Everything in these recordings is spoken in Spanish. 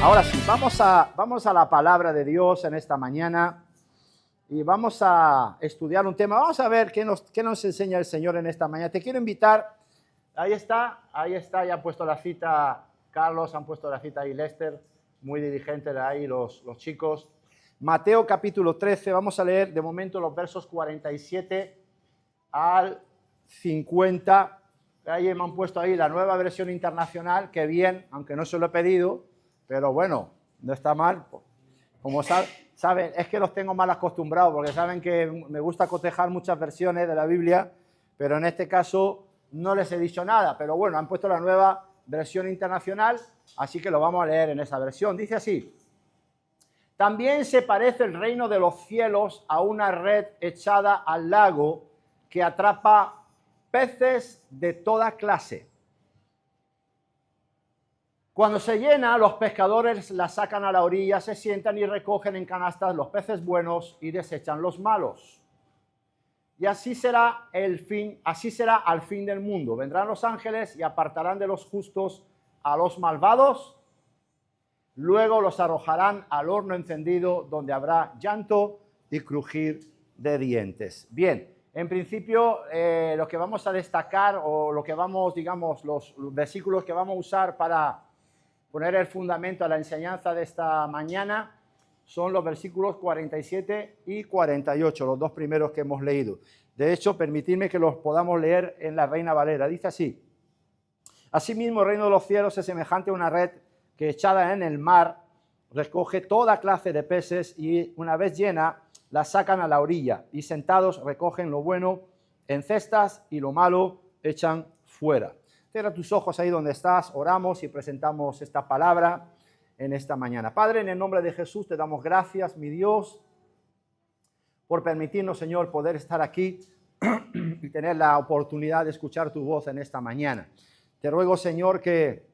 Ahora sí, vamos a la palabra de Dios en esta mañana y vamos a estudiar un tema. Vamos a ver qué nos enseña el Señor en esta mañana. Te quiero invitar, ahí está, ya han puesto la cita Carlos, han puesto la cita ahí Lester, muy diligente de ahí los chicos. Mateo capítulo 13, vamos a leer de momento los versos 47 al 50. Ahí me han puesto ahí la nueva versión internacional, que bien, aunque no se lo he pedido, pero bueno, no está mal. Como saben, es que los tengo mal acostumbrados, porque saben que me gusta cotejar muchas versiones de la Biblia, pero en este caso no les he dicho nada. Pero bueno, han puesto la nueva versión internacional, así que lo vamos a leer en esa versión. Dice así: también se parece el reino de los cielos a una red echada al lago que atrapa peces de toda clase. Cuando se llena, los pescadores la sacan a la orilla, se sientan y recogen en canastas los peces buenos y desechan los malos. Y así será al fin del mundo. Vendrán los ángeles y apartarán de los justos a los malvados. Luego los arrojarán al horno encendido, donde habrá llanto y crujir de dientes. Bien, en principio lo que vamos a destacar, o lo que vamos, digamos, los versículos que vamos a usar para poner el fundamento a la enseñanza de esta mañana, son los versículos 47 y 48, los dos primeros que hemos leído. De hecho, permitidme que los podamos leer en la Reina Valera. Dice así: asimismo, el reino de los cielos es semejante a una red que, echada en el mar, recoge toda clase de peces y, una vez llena, la sacan a la orilla y, sentados, recogen lo bueno en cestas y lo malo echan fuera. Cierra tus ojos ahí donde estás, oramos y presentamos esta palabra en esta mañana. Padre, en el nombre de Jesús te damos gracias, mi Dios, por permitirnos, Señor, poder estar aquí y tener la oportunidad de escuchar tu voz en esta mañana. Te ruego, Señor, que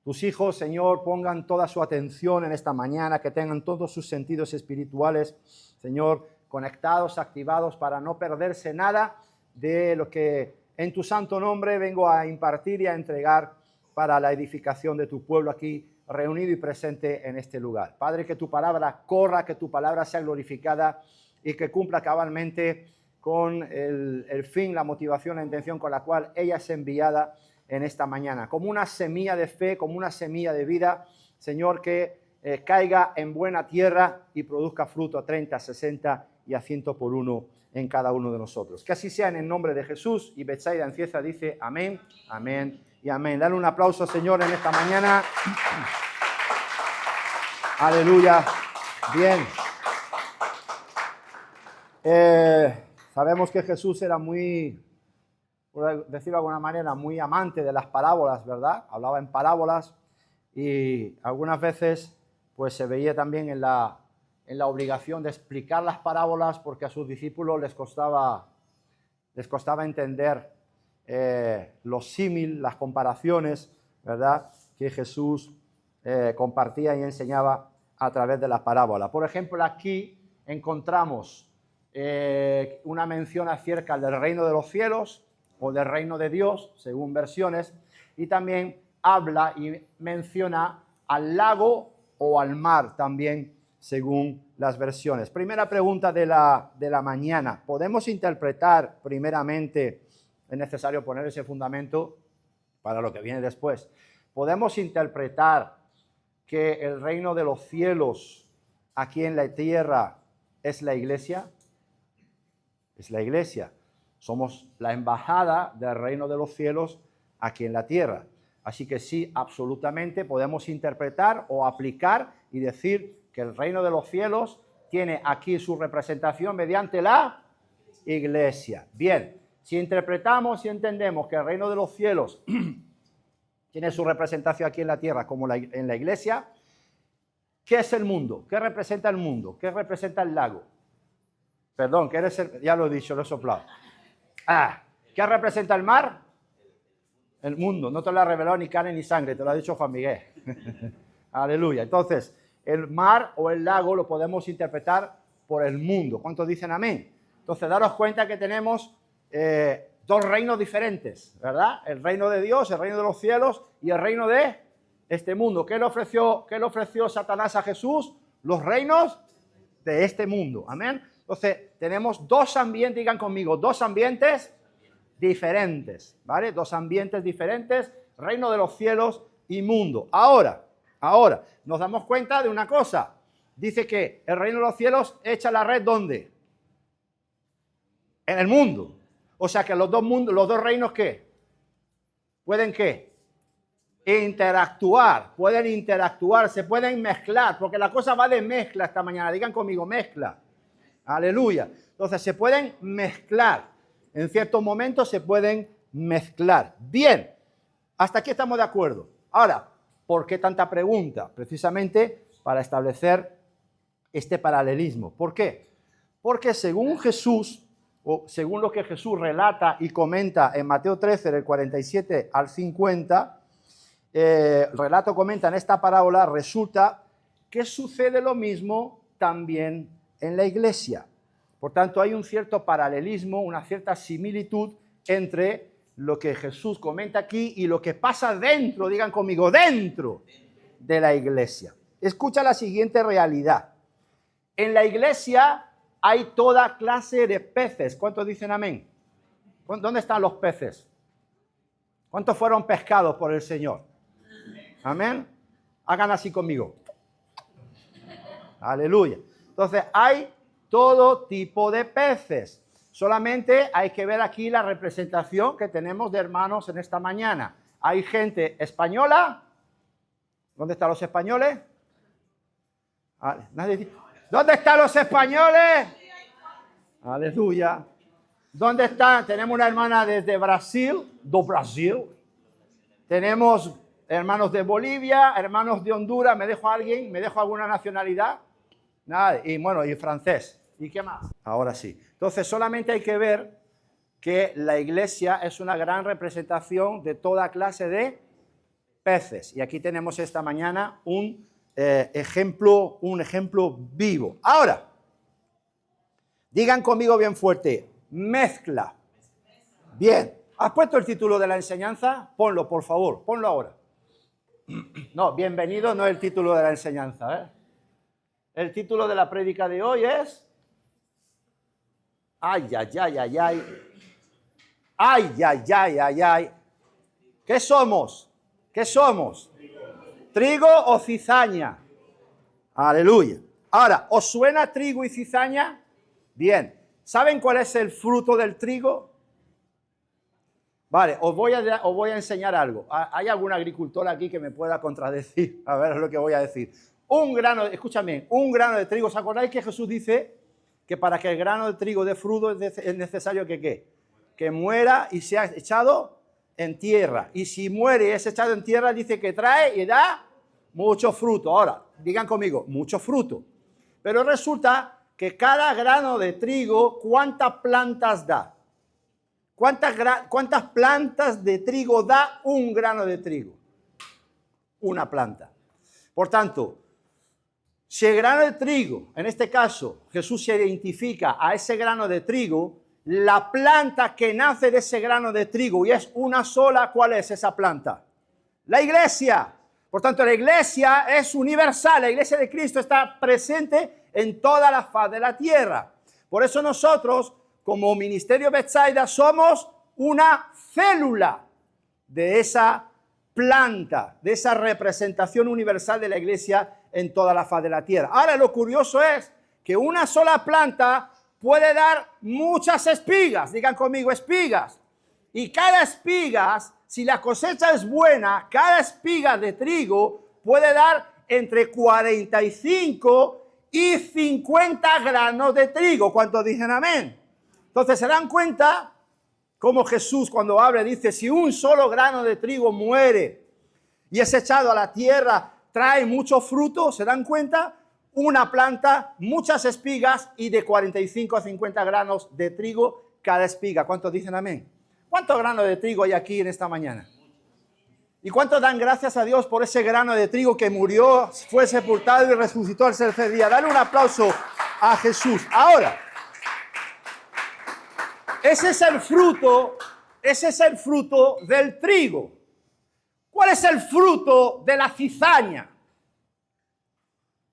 tus hijos, Señor, pongan toda su atención en esta mañana, que tengan todos sus sentidos espirituales, Señor, conectados, activados, para no perderse nada de lo que en tu santo nombre vengo a impartir y a entregar para la edificación de tu pueblo aquí reunido y presente en este lugar. Padre, que tu palabra corra, que tu palabra sea glorificada y que cumpla cabalmente con el fin, la motivación, la intención con la cual ella es enviada en esta mañana. Como una semilla de fe, como una semilla de vida, Señor, que caiga en buena tierra y produzca fruto a 30, 60 y a 100 por uno en cada uno de nosotros. Que así sea en el nombre de Jesús. Y Betsaida Encieza dice amén, amén y amén. Dale un aplauso, Señor, en esta mañana. Aleluya. Bien. Sabemos que Jesús era muy, por decirlo de alguna manera, muy amante de las parábolas, ¿verdad? Hablaba en parábolas y algunas veces pues se veía también en la obligación de explicar las parábolas, porque a sus discípulos les costaba entender los símiles, las comparaciones, ¿verdad?, que Jesús compartía y enseñaba a través de las parábolas. Por ejemplo, aquí encontramos una mención acerca del reino de los cielos o del reino de Dios, según versiones, y también habla y menciona al lago o al mar también, según las versiones. Primera pregunta de la mañana. ¿Podemos interpretar primeramente, es necesario poner ese fundamento para lo que viene después, podemos interpretar que el reino de los cielos aquí en la tierra es la iglesia? Es la iglesia. Somos la embajada del reino de los cielos aquí en la tierra. Así que sí, absolutamente podemos interpretar o aplicar y decir que el reino de los cielos tiene aquí su representación mediante la iglesia. Bien, si interpretamos y entendemos que el reino de los cielos tiene su representación aquí en la tierra como en la iglesia, ¿qué es el mundo? ¿Qué representa el mundo? ¿Qué representa el lago? Perdón, ya lo he dicho, lo he soplado. ¿Qué representa el mar? El mundo. No te lo ha revelado ni carne ni sangre, te lo ha dicho Juan Miguel. Aleluya. Entonces, el mar o el lago lo podemos interpretar por el mundo. ¿Cuántos dicen amén? Entonces, daros cuenta que tenemos dos reinos diferentes, ¿verdad? El reino de Dios, el reino de los cielos y el reino de este mundo. ¿Qué le ofreció Satanás a Jesús? Los reinos de este mundo. Amén. Entonces, tenemos dos ambientes, digan conmigo, dos ambientes diferentes, ¿vale? Dos ambientes diferentes, reino de los cielos y mundo. Ahora, nos damos cuenta de una cosa. Dice que el reino de los cielos echa la red, ¿dónde? En el mundo. O sea que los dos mundos, los dos reinos, ¿qué? ¿Pueden qué? Pueden interactuar, se pueden mezclar, porque la cosa va de mezcla esta mañana. Digan conmigo, mezcla. Aleluya. Entonces se pueden mezclar. En ciertos momentos se pueden mezclar. Bien, hasta aquí estamos de acuerdo. Ahora, ¿por qué tanta pregunta? Precisamente para establecer este paralelismo. ¿Por qué? Porque según Jesús, o según lo que Jesús relata y comenta en Mateo 13, del 47 al 50, comenta en esta parábola, resulta que sucede lo mismo también en la iglesia. Por tanto, hay un cierto paralelismo, una cierta similitud entre lo que Jesús comenta aquí y lo que pasa dentro, digan conmigo, dentro de la iglesia. Escucha la siguiente realidad. En la iglesia hay toda clase de peces. ¿Cuántos dicen amén? ¿Dónde están los peces? ¿Cuántos fueron pescados por el Señor? Amén. Hagan así conmigo. Aleluya. Entonces, hay todo tipo de peces. Solamente hay que ver aquí la representación que tenemos de hermanos en esta mañana. Hay gente española. ¿Dónde están los españoles? ¿Dónde están los españoles? Aleluya. ¿Dónde están? Tenemos una hermana desde Brasil, do Brasil. Tenemos hermanos de Bolivia, hermanos de Honduras. ¿Me dejo a alguien? ¿Me dejo alguna nacionalidad? Nada. Y bueno, y francés. ¿Y qué más? Ahora sí. Entonces, solamente hay que ver que la iglesia es una gran representación de toda clase de peces. Y aquí tenemos esta mañana un ejemplo vivo. Ahora, digan conmigo bien fuerte, mezcla. Bien. ¿Has puesto el título de la enseñanza? Ponlo, por favor. Ponlo ahora. No, bienvenido no es el título de la enseñanza, ¿eh? El título de la prédica de hoy es... Ay, ay, ay, ay, ay. Ay, ay, ay, ay, ay. ¿Qué somos? ¿Qué somos? ¿Trigo o cizaña? Aleluya. Ahora, ¿os suena trigo y cizaña? Bien. ¿Saben cuál es el fruto del trigo? Vale, os voy a enseñar algo. ¿Hay algún agricultor aquí que me pueda contradecir? A ver lo que voy a decir. Escúchame, un grano de trigo. ¿Os acordáis que Jesús dice que para que el grano de trigo dé fruto es necesario que ¿qué? Que muera y sea echado en tierra? Y si muere y es echado en tierra, dice que trae y da mucho fruto. Ahora, digan conmigo, mucho fruto. Pero resulta que cada grano de trigo, ¿cuántas plantas da? ¿Cuántas plantas de trigo da un grano de trigo? Una planta. Por tanto, si el grano de trigo, en este caso, Jesús se identifica a ese grano de trigo, la planta que nace de ese grano de trigo y es una sola, ¿cuál es esa planta? La iglesia. Por tanto, la iglesia es universal, la iglesia de Cristo está presente en toda la faz de la tierra. Por eso nosotros, como Ministerio Betsaida, somos una célula de esa planta, de esa representación universal de la iglesia en toda la faz de la tierra. Ahora, lo curioso es que una sola planta puede dar muchas espigas. Digan conmigo, espigas. Y cada espiga, si la cosecha es buena, cada espiga de trigo puede dar entre 45 y 50 granos de trigo. ¿Cuántos dicen amén? Entonces se dan cuenta cómo Jesús cuando habla dice, si un solo grano de trigo muere y es echado a la tierra, trae mucho fruto. ¿Se dan cuenta? Una planta, muchas espigas y de 45 a 50 granos de trigo cada espiga. ¿Cuántos dicen amén? ¿Cuántos granos de trigo hay aquí en esta mañana? ¿Y cuántos dan gracias a Dios por ese grano de trigo que murió, fue sepultado y resucitó al tercer día? Dale un aplauso a Jesús. Ahora, ese es el fruto del trigo. ¿Cuál es el fruto de la cizaña?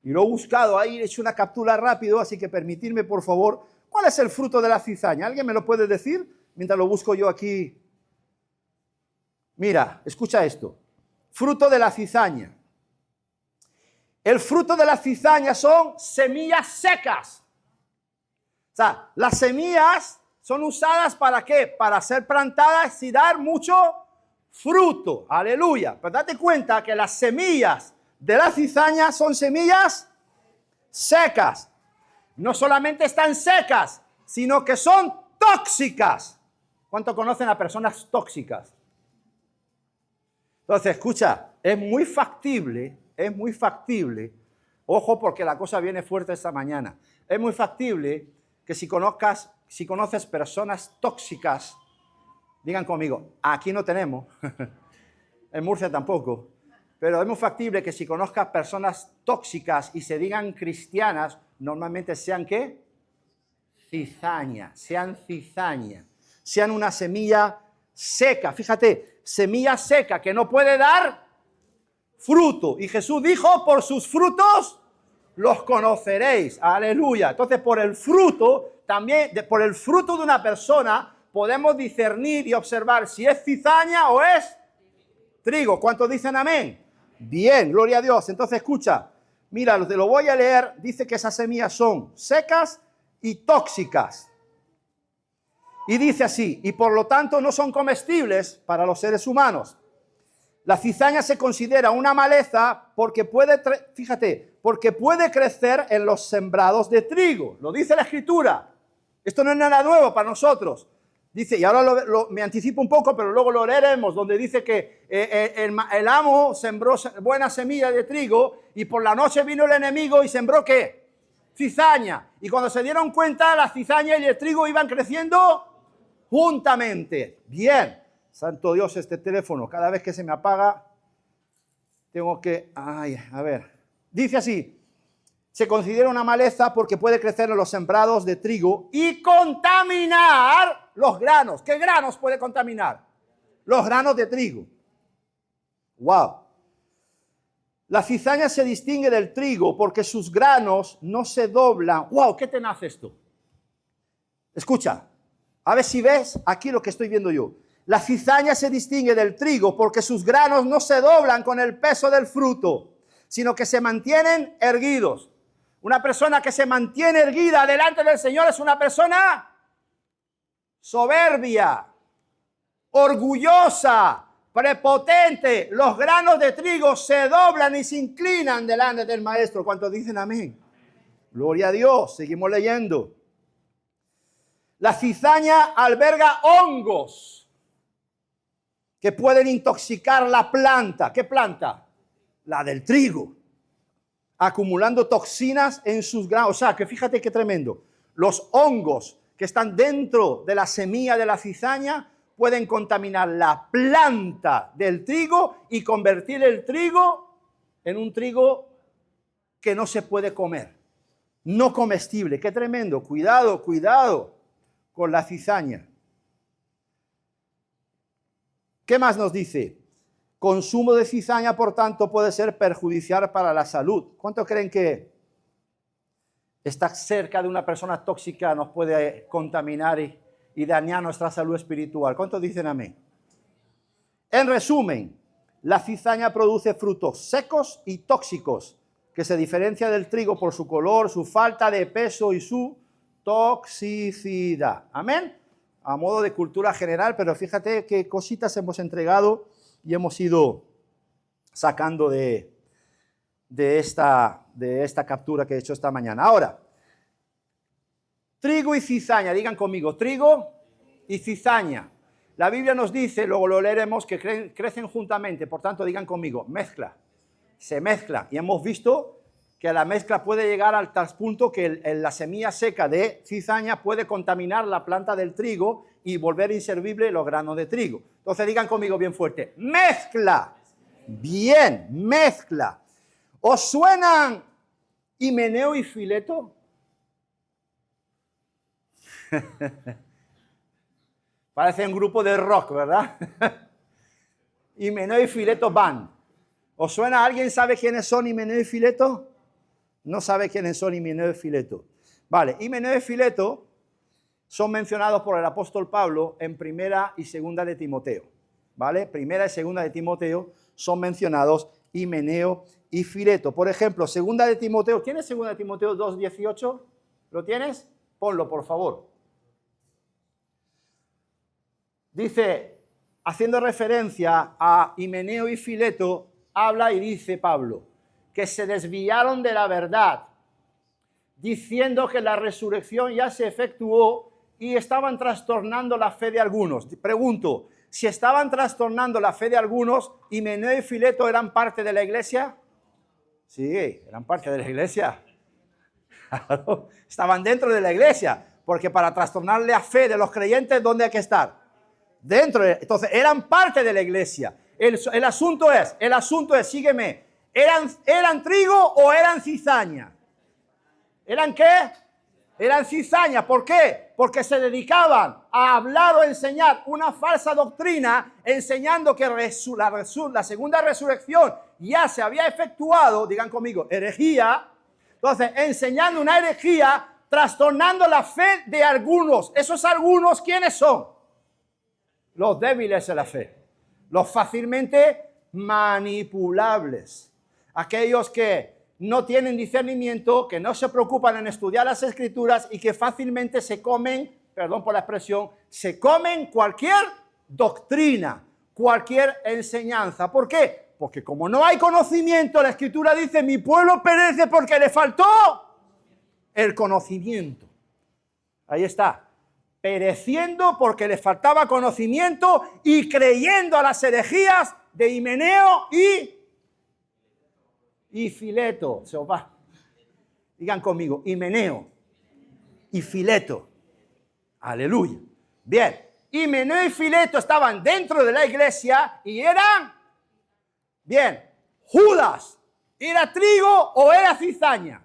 Y lo he buscado ahí, he hecho una captura rápido, así que permitidme, por favor, ¿cuál es el fruto de la cizaña? ¿Alguien me lo puede decir? Mientras lo busco yo aquí. Mira, escucha esto. Fruto de la cizaña. El fruto de la cizaña son semillas secas. O sea, las semillas son usadas ¿para qué? Para ser plantadas y dar mucho fruto. Aleluya. Pero date cuenta que las semillas de la cizaña son semillas secas. No solamente están secas, sino que son tóxicas. ¿Cuánto conocen a personas tóxicas? Entonces, escucha, es muy factible, ojo porque la cosa viene fuerte esta mañana, es muy factible que si conoces personas tóxicas, digan conmigo, aquí no tenemos, en Murcia tampoco, pero es muy factible que si conozcas personas tóxicas y se digan cristianas, normalmente sean ¿qué? Cizaña, sean una semilla seca, fíjate, semilla seca que no puede dar fruto. Y Jesús dijo, por sus frutos los conoceréis. Aleluya. Entonces, por el fruto, también, por el fruto de una persona, podemos discernir y observar si es cizaña o es trigo. ¿Cuántos dicen amén? Bien, gloria a Dios. Entonces, escucha, mira, te lo voy a leer. Dice que esas semillas son secas y tóxicas. Y dice así, y por lo tanto no son comestibles para los seres humanos. La cizaña se considera una maleza porque puede crecer en los sembrados de trigo. Lo dice la Escritura. Esto no es nada nuevo para nosotros. Dice, y ahora me anticipo un poco, pero luego lo leeremos, donde dice que el amo sembró buena semilla de trigo y por la noche vino el enemigo y sembró ¿qué? Cizaña. Y cuando se dieron cuenta, la cizaña y el trigo iban creciendo juntamente. Bien. Santo Dios, este teléfono, cada vez que se me apaga, tengo que... a ver. Dice así, se considera una maleza porque puede crecer en los sembrados de trigo y contaminar los granos. ¿Qué granos puede contaminar? Los granos de trigo. ¡Wow! La cizaña se distingue del trigo porque sus granos no se doblan. ¡Wow! ¿Qué tenaz esto? Escucha, a ver si ves aquí lo que estoy viendo yo. La cizaña se distingue del trigo porque sus granos no se doblan con el peso del fruto, sino que se mantienen erguidos. Una persona que se mantiene erguida delante del Señor es una persona soberbia, orgullosa, prepotente. Los granos de trigo se doblan y se inclinan delante del Maestro. ¿Cuántos dicen amén? Gloria a Dios. Seguimos leyendo. La cizaña alberga hongos que pueden intoxicar la planta. ¿Qué planta? La del trigo. Acumulando toxinas en sus granos. O sea, que fíjate qué tremendo. Los hongos que están dentro de la semilla de la cizaña pueden contaminar la planta del trigo y convertir el trigo en un trigo que no se puede comer. No comestible. Qué tremendo. Cuidado, cuidado con la cizaña. ¿Qué más nos dice? Consumo de cizaña, por tanto, puede ser perjudicial para la salud. ¿Cuántos creen que estar cerca de una persona tóxica nos puede contaminar y dañar nuestra salud espiritual? ¿Cuántos dicen amén? En resumen, la cizaña produce frutos secos y tóxicos que se diferencia del trigo por su color, su falta de peso y su toxicidad. ¿Amén? A modo de cultura general, pero fíjate qué cositas hemos entregado y hemos ido sacando de esta captura que he hecho esta mañana. Ahora, trigo y cizaña, digan conmigo, trigo y cizaña. La Biblia nos dice, luego lo leeremos, que crecen juntamente, por tanto digan conmigo, mezcla, se mezcla. Y hemos visto que la mezcla puede llegar al tal punto que la semilla seca de cizaña puede contaminar la planta del trigo y volver inservible los granos de trigo. Entonces digan conmigo bien fuerte, mezcla. Bien, mezcla. ¿Os suenan Himeneo y Fileto? Parece un grupo de rock, ¿verdad? Himeneo y Fileto van. ¿Os suena? ¿Alguien sabe quiénes son Himeneo y Fileto? No sabe quiénes son Himeneo y Fileto. Vale, Himeneo y Fileto son mencionados por el apóstol Pablo en primera y segunda de Timoteo. ¿Vale? Primera y segunda de Timoteo son mencionados Himeneo y Fileto. Por ejemplo, segunda de Timoteo. ¿Tienes segunda de Timoteo 2:18? ¿Lo tienes? Ponlo, por favor. Dice, haciendo referencia a Himeneo y Fileto, habla y dice Pablo, que se desviaron de la verdad, diciendo que la resurrección ya se efectuó y estaban trastornando la fe de algunos. Pregunto, si estaban trastornando la fe de algunos, ¿Himeneo y Fileto eran parte de la iglesia? Sí, eran parte de la iglesia. Estaban dentro de la iglesia, porque para trastornar la fe de los creyentes, ¿dónde hay que estar? Dentro. Entonces, eran parte de la iglesia. El asunto es, sígueme, ¿eran trigo o eran cizaña? ¿Eran qué? Eran cizaña. ¿Por qué? Porque se dedicaban a hablar o enseñar una falsa doctrina, enseñando que la segunda resurrección ya se había efectuado, digan conmigo, herejía. Entonces, enseñando una herejía, trastornando la fe de algunos. ¿Esos algunos quiénes son? Los débiles de la fe. Los fácilmente manipulables. Aquellos que no tienen discernimiento, que no se preocupan en estudiar las escrituras y que fácilmente se comen, perdón por la expresión, se comen cualquier doctrina, cualquier enseñanza. ¿Por qué? Porque como no hay conocimiento, la escritura dice, mi pueblo perece porque le faltó el conocimiento. Ahí está. Pereciendo porque le faltaba conocimiento y creyendo a las herejías de Himeneo y Fileto. Se os va. Digan conmigo, Himeneo y Fileto. Aleluya. Bien, Himeneo y Fileto estaban dentro de la iglesia y eran, bien, Judas, ¿era trigo o era cizaña?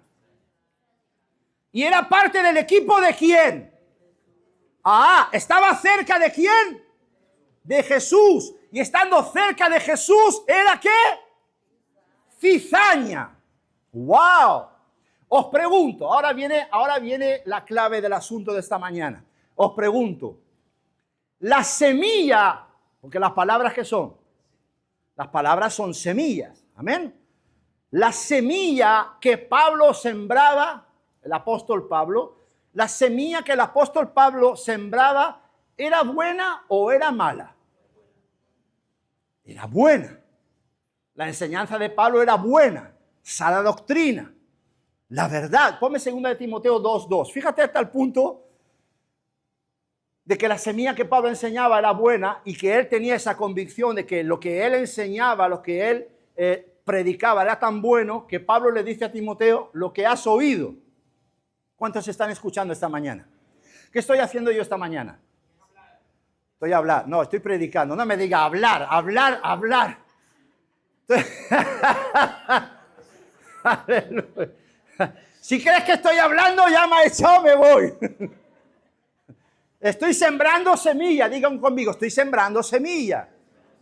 ¿Y era parte del equipo de quién? ¿Estaba cerca de quién? De Jesús. Y estando cerca de Jesús, ¿era qué? Cizaña. ¡Wow! Os pregunto, ahora viene la clave del asunto de esta mañana. Os pregunto, la semilla, porque las palabras ¿qué son? Las palabras son semillas. Amén. La semilla que Pablo sembraba, el apóstol Pablo, la semilla que el apóstol Pablo sembraba, ¿era buena o era mala? Era buena. La enseñanza de Pablo era buena, sana doctrina, la verdad. Ponme 2 de Timoteo 2:2. Fíjate hasta el punto de que la semilla que Pablo enseñaba era buena y que él tenía esa convicción de que lo que él enseñaba, lo que él predicaba era tan bueno que Pablo le dice a Timoteo, lo que has oído. ¿Cuántos están escuchando esta mañana? ¿Qué estoy haciendo yo esta mañana? Estoy hablando. No, estoy predicando. No me diga hablar. Si crees que estoy hablando, ya me ha echado, me voy. Estoy sembrando semilla. Digan conmigo, estoy sembrando semilla.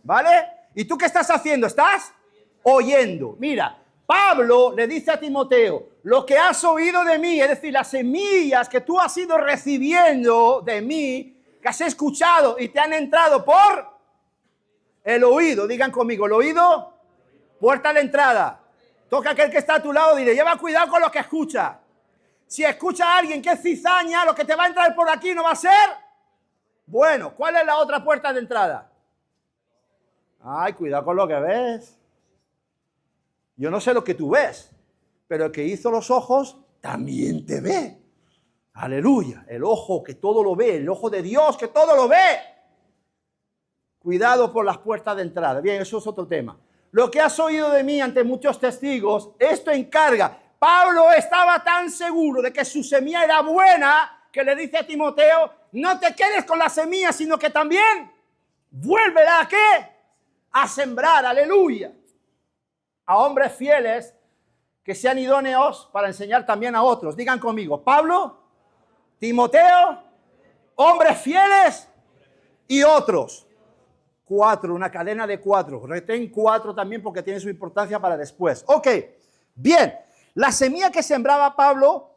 ¿Vale? ¿Y tú qué estás haciendo? ¿Estás oyendo? Mira, Pablo le dice a Timoteo, lo que has oído de mí, es decir, las semillas que tú has ido recibiendo de mí, que has escuchado y te han entrado por el oído. Digan conmigo, el oído, puerta de entrada. Toca a aquel que está a tu lado y dile, lleva cuidado con lo que escucha. Si escucha a alguien que es cizaña, lo que te va a entrar por aquí no va a ser bueno. ¿Cuál es la otra puerta de entrada? Ay, cuidado con lo que ves. Yo no sé lo que tú ves, pero el que hizo los ojos también te ve. Aleluya. El ojo que todo lo ve, el ojo de Dios que todo lo ve. Cuidado por las puertas de entrada. Bien, eso es otro tema. Lo que has oído de mí ante muchos testigos, esto encarga. Pablo estaba tan seguro de que su semilla era buena que le dice a Timoteo, no te quedes con la semilla, sino que también vuélvela ¿a qué? A sembrar. Aleluya. A hombres fieles que sean idóneos para enseñar también a otros. Digan conmigo, Pablo, Timoteo, hombres fieles y otros. 4, una cadena de 4. Retén 4 también porque tiene su importancia para después. Ok, bien. La semilla que sembraba Pablo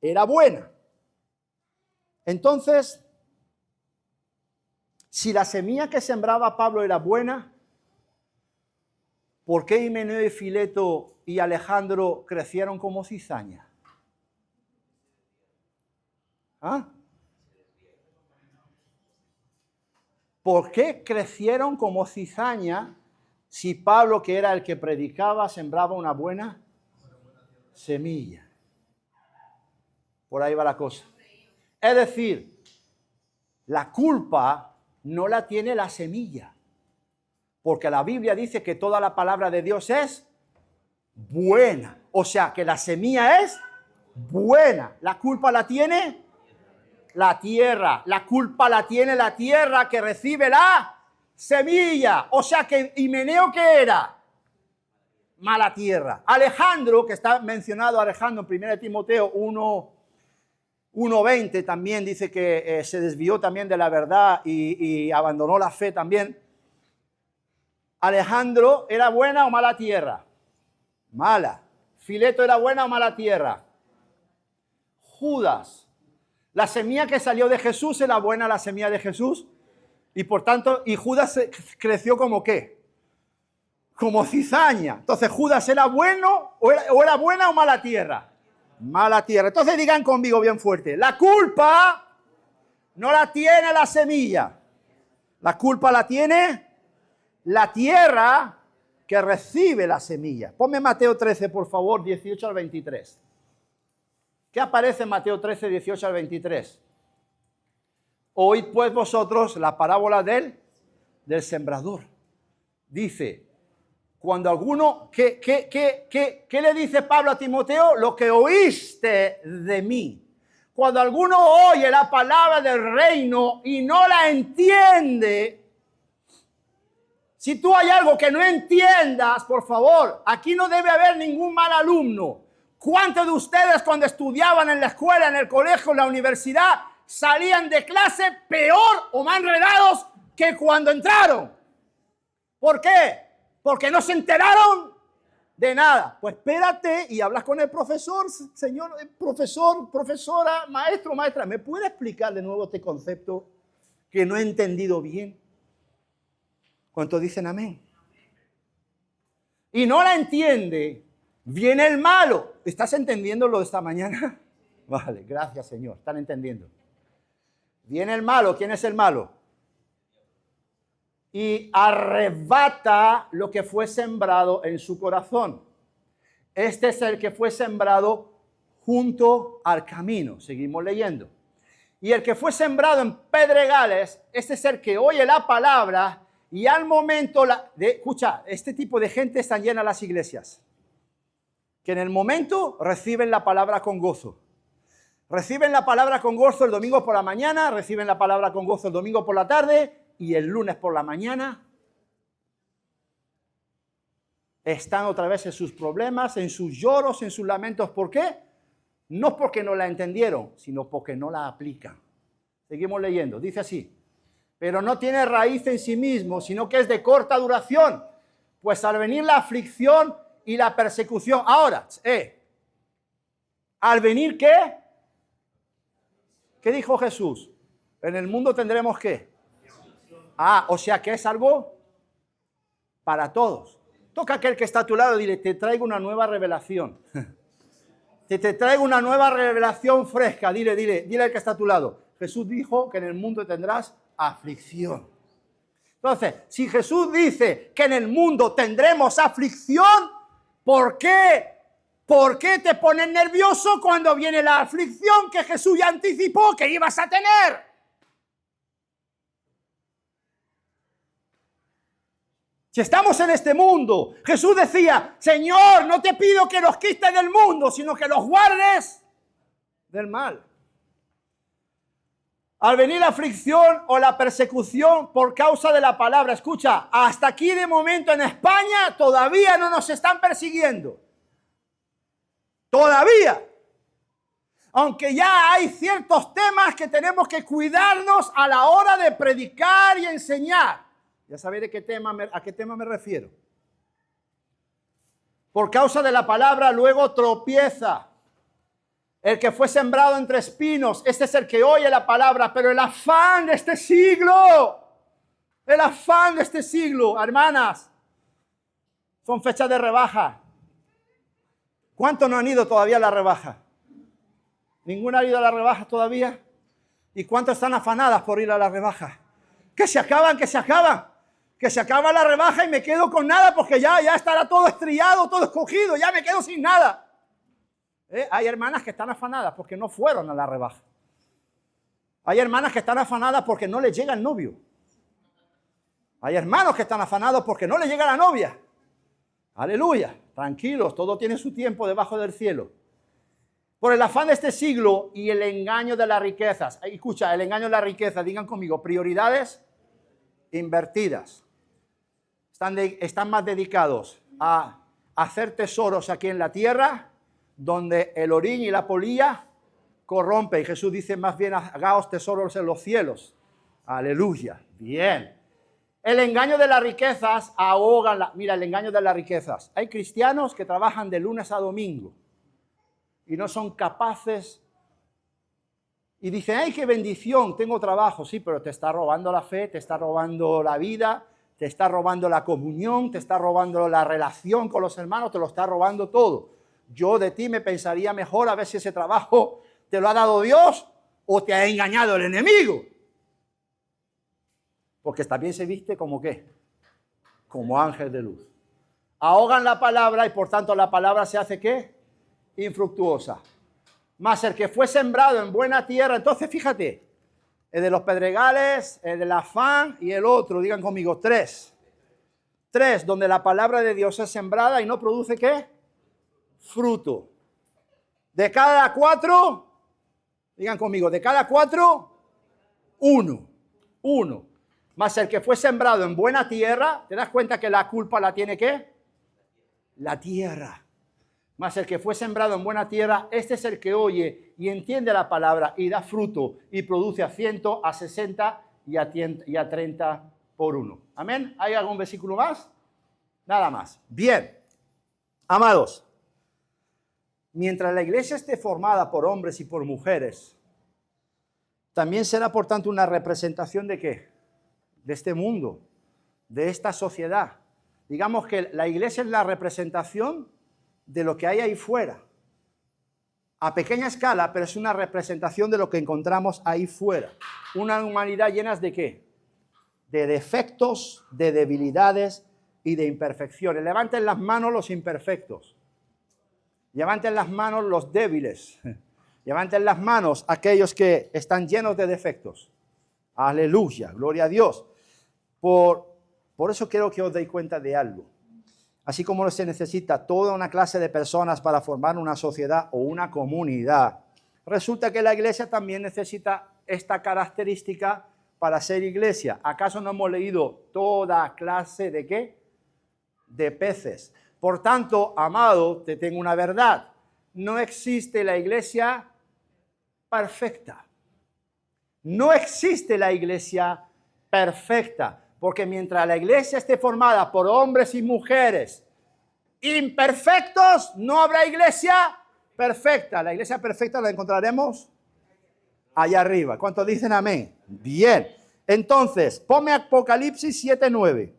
era buena. Entonces, si la semilla que sembraba Pablo era buena, ¿por qué Himeneo y Fileto y Alejandro crecieron como cizaña? ¿Ah? ¿Por qué crecieron como cizaña si Pablo, que era el que predicaba, sembraba una buena semilla? Por ahí va la cosa. Es decir, la culpa no la tiene la semilla, porque la Biblia dice que toda la palabra de Dios es buena. O sea, que la semilla es buena. La culpa la tiene la tierra. La culpa la tiene la tierra que recibe la semilla. O sea, que Himeneo, ¿qué era? Mala tierra. Alejandro, que está mencionado Alejandro en 1 Timoteo 1:20, también dice que se desvió también de la verdad y abandonó la fe también. Alejandro, ¿era buena o mala tierra? Mala. Fileto, ¿era buena o mala tierra? Judas, la semilla que salió de Jesús, ¿era buena la semilla de Jesús? Y por tanto, ¿y Judas creció como qué? Como cizaña. Entonces, ¿Judas era bueno o era buena o mala tierra? Mala tierra. Entonces digan conmigo bien fuerte, la culpa no la tiene la semilla. La culpa la tiene la tierra que recibe la semilla. Ponme Mateo 13, por favor, 18 al 23. ¿Qué aparece en Mateo 13, 18 al 23? Oíd pues vosotros la parábola del sembrador. Dice, cuando alguno, ¿qué le dice Pablo a Timoteo? Lo que oíste de mí. Cuando alguno oye la palabra del reino y no la entiende, si tú hay algo que no entiendas, por favor, aquí no debe haber ningún mal alumno. ¿Cuántos de ustedes cuando estudiaban en la escuela, en el colegio, en la universidad, salían de clase peor o más enredados que cuando entraron? ¿Por qué? Porque no se enteraron de nada. Pues espérate y hablas con el profesor, señor profesor, profesora, maestro, maestra. ¿Me puede explicar de nuevo este concepto que no he entendido bien? ¿Cuántos dicen amén? Y no la entiende, viene el malo. ¿Estás entendiendo lo de esta mañana? Vale, gracias, Señor. ¿Están entendiendo? Viene el malo. ¿Quién es el malo? Y arrebata lo que fue sembrado en su corazón. Este es el que fue sembrado junto al camino. Seguimos leyendo. Y el que fue sembrado en pedregales, este es el que oye la palabra y al momento, escucha, este tipo de gente están llenas las iglesias, que en el momento reciben la palabra con gozo. Reciben la palabra con gozo el domingo por la mañana, reciben la palabra con gozo el domingo por la tarde y el lunes por la mañana están otra vez en sus problemas, en sus lloros, en sus lamentos. ¿Por qué? No porque no la entendieron, sino porque no la aplican. Seguimos leyendo, dice así. Pero no tiene raíz en sí mismo, sino que es de corta duración. Pues al venir la aflicción y la persecución. Ahora, ¿al venir qué? ¿Qué dijo Jesús? En el mundo tendremos ¿qué? O sea que es algo para todos. Toca a aquel que está a tu lado y dile, te traigo una nueva revelación. Te traigo una nueva revelación fresca. Dile al que está a tu lado. Jesús dijo que en el mundo tendrás aflicción. Entonces, si Jesús dice que en el mundo tendremos aflicción, ¿por qué? ¿Por qué te pones nervioso cuando viene la aflicción que Jesús ya anticipó que ibas a tener? Si estamos en este mundo, Jesús decía, Señor, no te pido que los quites del mundo, sino que los guardes del mal. Al venir la aflicción o la persecución por causa de la palabra, escucha, hasta aquí de momento en España todavía no nos están persiguiendo. Todavía. Aunque ya hay ciertos temas que tenemos que cuidarnos a la hora de predicar y enseñar. Ya sabéis a qué tema me refiero. Por causa de la palabra luego tropieza. El que fue sembrado entre espinos, este es el que oye la palabra, pero el afán de este siglo, hermanas, son fechas de rebaja. ¿Cuántos no han ido todavía a la rebaja? ¿Ninguna ha ido a la rebaja todavía? ¿Y cuántas están afanadas por ir a la rebaja? Que se acaban. Que se acaba la rebaja y me quedo con nada porque ya estará todo estrellado, todo escogido, ya me quedo sin nada. Hay hermanas que están afanadas porque no fueron a la rebaja. Hay hermanas que están afanadas porque no les llega el novio. Hay hermanos que están afanados porque no les llega la novia. Aleluya. Tranquilos, todo tiene su tiempo debajo del cielo. Por el afán de este siglo y el engaño de las riquezas. Escucha, el engaño de las riquezas, digan conmigo, prioridades invertidas. Están más dedicados a hacer tesoros aquí en la tierra, donde el orín y la polilla corrompe. Y Jesús dice, más bien hagaos tesoros en los cielos. Aleluya. Bien. El engaño de las riquezas ahoga. Mira, el engaño de las riquezas. Hay cristianos que trabajan de lunes a domingo y no son capaces. Y dicen, ¡ay, qué bendición! Tengo trabajo. Sí, pero te está robando la fe, te está robando la vida, te está robando la comunión, te está robando la relación con los hermanos, te lo está robando todo. Yo de ti me pensaría mejor a ver si ese trabajo te lo ha dado Dios o te ha engañado el enemigo. Porque también se viste como ¿qué? Como ángel de luz. Ahogan la palabra y por tanto la palabra se hace ¿qué? Infructuosa. Mas el que fue sembrado en buena tierra, entonces fíjate, el de los pedregales, el del afán y el otro, digan conmigo, 3. 3, donde la palabra de Dios es sembrada y no produce ¿qué? Fruto. De cada 4, digan conmigo, de cada 4, 1. Mas el que fue sembrado en buena tierra, ¿te das cuenta que la culpa la tiene qué? La tierra. Mas el que fue sembrado en buena tierra, este es el que oye y entiende la palabra y da fruto y produce a 100, a 60 y a 30 por 1. ¿Amén? ¿Hay algún versículo más? Nada más. Bien. Amados, mientras la iglesia esté formada por hombres y por mujeres, también será por tanto una representación de ¿qué? De este mundo, de esta sociedad. Digamos que la iglesia es la representación de lo que hay ahí fuera. A pequeña escala, pero es una representación de lo que encontramos ahí fuera. Una humanidad llena de ¿qué? De defectos, de debilidades y de imperfecciones. Levanten las manos los imperfectos. Levanten las manos los débiles. Levanten las manos aquellos que están llenos de defectos. Aleluya, gloria a Dios. Por eso quiero que os deis cuenta de algo. Así como se necesita toda una clase de personas para formar una sociedad o una comunidad, resulta que la iglesia también necesita esta característica para ser iglesia. ¿Acaso no hemos leído toda clase de qué? De peces. Por tanto, amado, te tengo una verdad. No existe la iglesia perfecta. No existe la iglesia perfecta. Porque mientras la iglesia esté formada por hombres y mujeres imperfectos, no habrá iglesia perfecta. La iglesia perfecta la encontraremos allá arriba. ¿Cuántos dicen amén? Bien. Entonces, ponme Apocalipsis 7:9.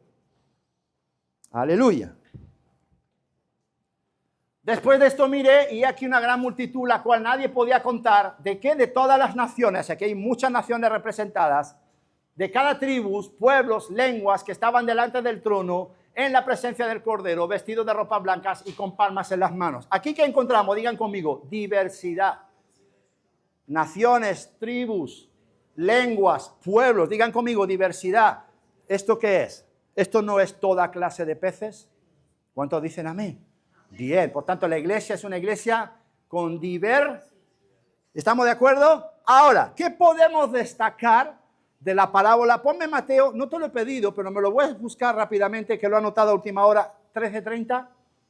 Aleluya. Después de esto miré y aquí una gran multitud, la cual nadie podía contar, de que de todas las naciones, aquí hay muchas naciones representadas, de cada tribu, pueblos, lenguas que estaban delante del trono en la presencia del Cordero, vestidos de ropas blancas y con palmas en las manos. Aquí que encontramos, digan conmigo, diversidad. Naciones, tribus, lenguas, pueblos, digan conmigo, diversidad. ¿Esto qué es? ¿Esto no es toda clase de peces? ¿Cuántos dicen amén? Bien, por tanto la iglesia es una iglesia con ¿Estamos de acuerdo? Ahora, ¿qué podemos destacar de la parábola? Ponme Mateo, no te lo he pedido, pero me lo voy a buscar rápidamente, que lo he anotado a última hora, 13:30.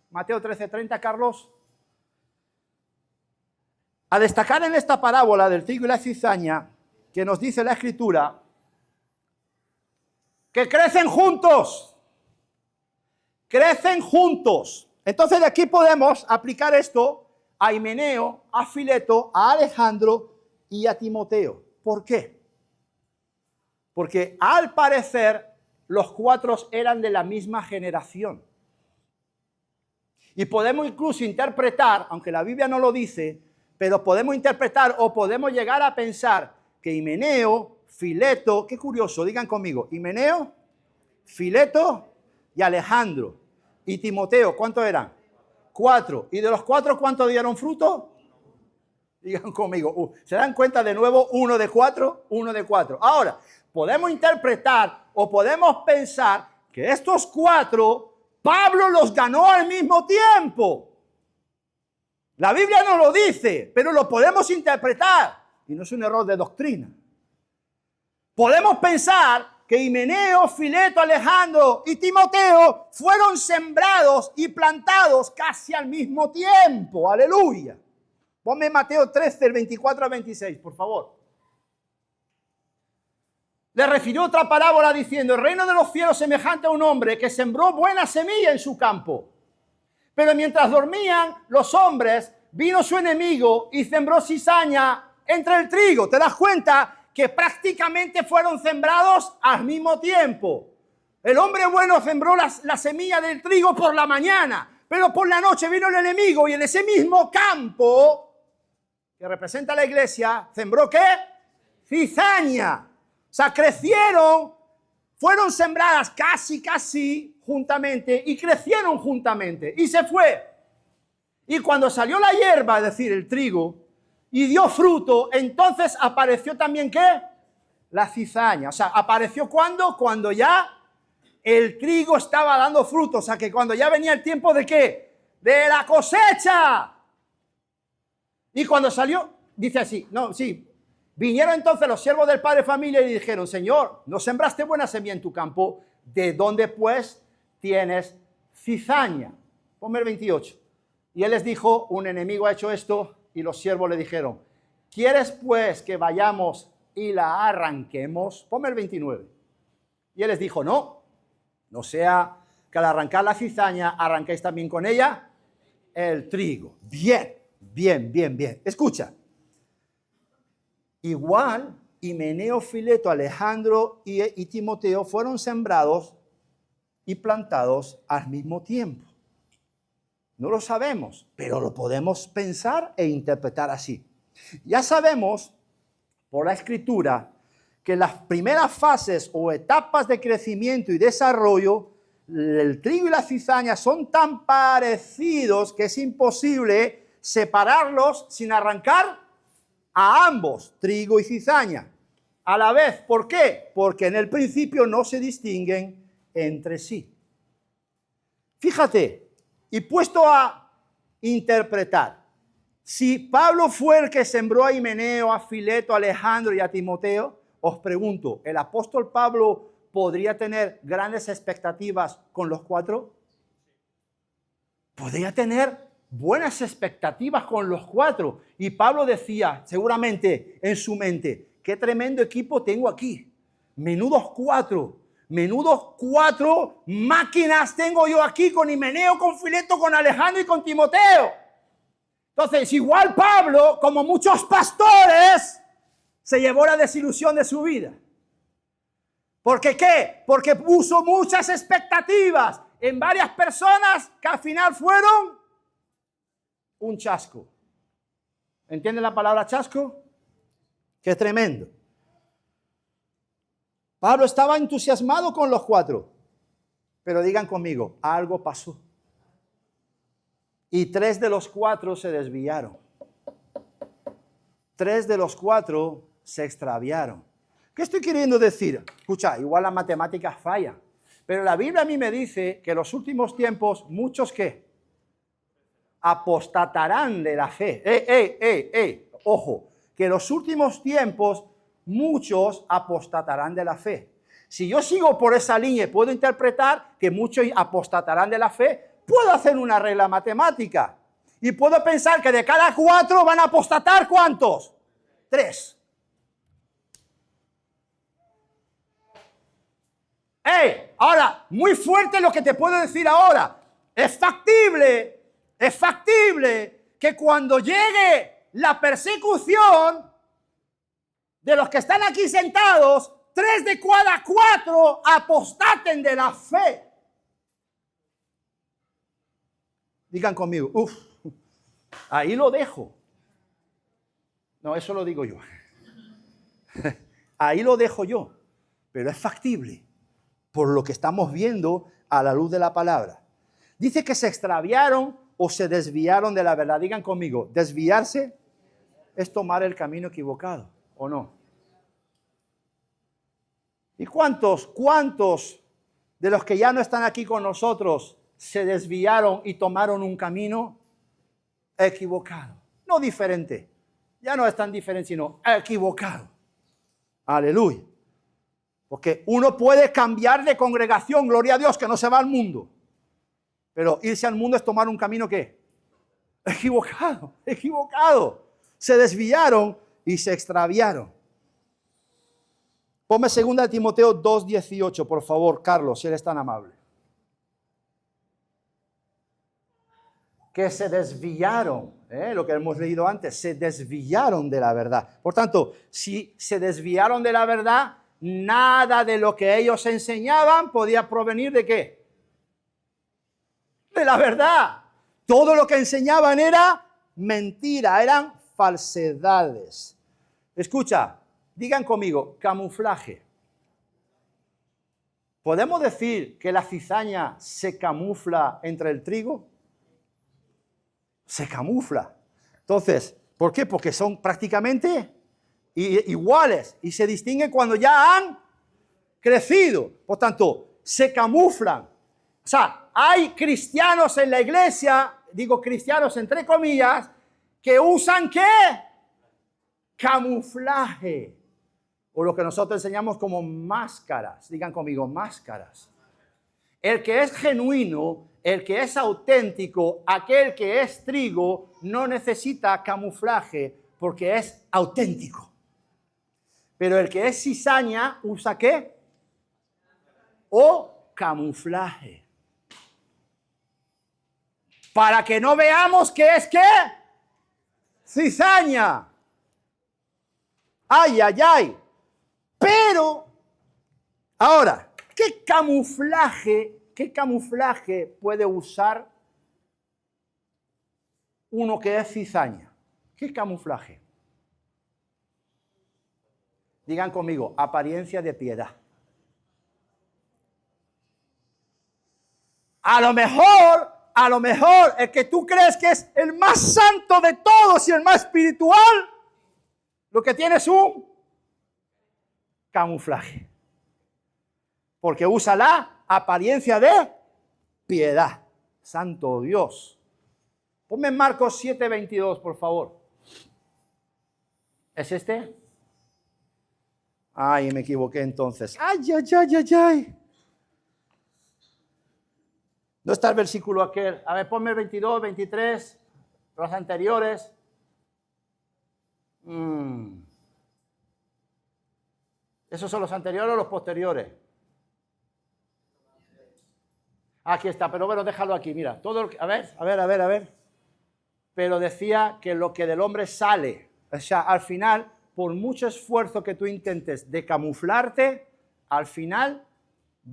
Mateo 13:30, Carlos. A destacar en esta parábola del trigo y la cizaña, que nos dice la Escritura, que crecen juntos. Crecen juntos. Entonces de aquí podemos aplicar esto a Himeneo, a Fileto, a Alejandro y a Timoteo. ¿Por qué? Porque al parecer los cuatro eran de la misma generación. Y podemos incluso interpretar, aunque la Biblia no lo dice, pero podemos interpretar o podemos llegar a pensar que Himeneo, Fileto, qué curioso, digan conmigo, Himeneo, Fileto y Alejandro y Timoteo, ¿cuántos eran? 4. ¿Y de los 4 cuántos dieron fruto? Digan conmigo, ¿se dan cuenta de nuevo? 1 de 4, 1 de 4. Ahora, podemos interpretar o podemos pensar que estos 4, Pablo los ganó al mismo tiempo. La Biblia no lo dice, pero lo podemos interpretar. Y no es un error de doctrina. Podemos pensar que Himeneo, Fileto, Alejandro y Timoteo fueron sembrados y plantados casi al mismo tiempo. Aleluya. Ponme Mateo 13, del 24 al 26, por favor. Le refirió otra parábola diciendo: el reino de los cielos semejante a un hombre que sembró buena semilla en su campo. Pero mientras dormían los hombres, vino su enemigo y sembró cizaña entre el trigo. ¿Te das cuenta que prácticamente fueron sembrados al mismo tiempo? El hombre bueno sembró la semilla del trigo por la mañana, pero por la noche vino el enemigo y en ese mismo campo que representa la iglesia, sembró ¿qué? Cizaña. O sea, crecieron, fueron sembradas casi juntamente y crecieron juntamente y se fue. Y cuando salió la hierba, es decir, el trigo, y dio fruto, entonces apareció también ¿qué? La cizaña. O sea, ¿apareció cuándo? Cuando ya el trigo estaba dando fruto. O sea, que cuando ya venía el tiempo ¿de qué? De la cosecha. Y cuando salió, dice así, vinieron entonces los siervos del padre de familia y dijeron: Señor, ¿no sembraste buena semilla en tu campo? ¿De dónde pues tienes cizaña? Ponme el 28. Y él les dijo: un enemigo ha hecho esto. Y los siervos le dijeron: ¿quieres pues que vayamos y la arranquemos? Ponme el 29. Y él les dijo: no sea que al arrancar la cizaña arranquéis también con ella el trigo. Bien. Escucha. Igual, Himeneo, Fileto, Alejandro y Timoteo fueron sembrados y plantados al mismo tiempo. No lo sabemos, pero lo podemos pensar e interpretar así. Ya sabemos por la Escritura que las primeras fases o etapas de crecimiento y desarrollo, el trigo y la cizaña son tan parecidos que es imposible separarlos sin arrancar a ambos, trigo y cizaña, a la vez. ¿Por qué? Porque en el principio no se distinguen entre sí. Fíjate, y puesto a interpretar, si Pablo fue el que sembró a Himeneo, a Fileto, a Alejandro y a Timoteo, os pregunto, ¿el apóstol Pablo podría tener grandes expectativas con los 4? Podría tener buenas expectativas con los 4. Y Pablo decía, seguramente en su mente: qué tremendo equipo tengo aquí. Menudos 4 máquinas tengo yo aquí con Himeneo, con Fileto, con Alejandro y con Timoteo. Entonces, igual Pablo, como muchos pastores, se llevó la desilusión de su vida. ¿Por qué qué? Porque puso muchas expectativas en varias personas que al final fueron un chasco. ¿Entienden la palabra chasco? Qué tremendo. Pablo estaba entusiasmado con los 4, pero digan conmigo, algo pasó. Y 3 de los 4 se desviaron. 3 de los 4 se extraviaron. ¿Qué estoy queriendo decir? Escucha, igual la matemática falla, pero la Biblia a mí me dice que en los últimos tiempos muchos ¿qué? Apostatarán de la fe. Ojo, que en los últimos tiempos muchos apostatarán de la fe. Si yo sigo por esa línea y puedo interpretar que muchos apostatarán de la fe, puedo hacer una regla matemática y puedo pensar que de cada 4 van a apostatar ¿cuántos? 3. ¡Ey! Ahora, muy fuerte lo que te puedo decir ahora. Es factible que cuando llegue la persecución de los que están aquí sentados, 3 de cada 4 apostaten de la fe. Digan conmigo, ahí lo dejo. No, eso lo digo yo. Ahí lo dejo yo. Pero es factible por lo que estamos viendo a la luz de la palabra. Dice que se extraviaron o se desviaron de la verdad. Digan conmigo, desviarse es tomar el camino equivocado, ¿o no? ¿Y cuántos de los que ya no están aquí con nosotros se desviaron y tomaron un camino equivocado? No diferente, ya no es tan diferente, sino equivocado. Aleluya. Porque uno puede cambiar de congregación, gloria a Dios, que no se va al mundo. Pero irse al mundo es tomar un camino ¿qué? Equivocado. Se desviaron y se extraviaron. Ponme 2 Timoteo 2:18, por favor, Carlos, si eres tan amable. Que se desviaron, lo que hemos leído antes, se desviaron de la verdad. Por tanto, si se desviaron de la verdad, nada de lo que ellos enseñaban podía provenir ¿de qué? De la verdad. Todo lo que enseñaban era mentira, eran falsedades. Escucha, digan conmigo, camuflaje. ¿Podemos decir que la cizaña se camufla entre el trigo? Se camufla. Entonces, ¿por qué? Porque son prácticamente iguales y se distinguen cuando ya han crecido. Por tanto, se camuflan. O sea, hay cristianos en la iglesia, digo cristianos entre comillas, que usan ¿qué? Camuflaje. O lo que nosotros enseñamos como máscaras. Digan conmigo, máscaras. El que es genuino, el que es auténtico, aquel que es trigo, no necesita camuflaje porque es auténtico. Pero el que es cizaña, ¿usa qué? O camuflaje. Para que no veamos que es ¿qué? Cizaña. Ay, ay, ay. Pero, ahora, ¿qué camuflaje puede usar uno que es cizaña? ¿Qué camuflaje? Digan conmigo, apariencia de piedad. A lo mejor, el que tú crees que es el más santo de todos y el más espiritual, lo que tiene es un camuflaje. Porque usa la apariencia de piedad. Santo Dios. Ponme en Marcos 7:22, por favor. ¿Es este? Ay, me equivoqué entonces. Ay, ay, ay, ay, ay. ¿No está el versículo aquel? A ver, ponme el 22, 23, los anteriores. ¿Esos son los anteriores o los posteriores? Aquí está, pero bueno, déjalo aquí, mira. Todo, a ver. Pero decía que lo que del hombre sale, o sea, al final, por mucho esfuerzo que tú intentes de camuflarte, al final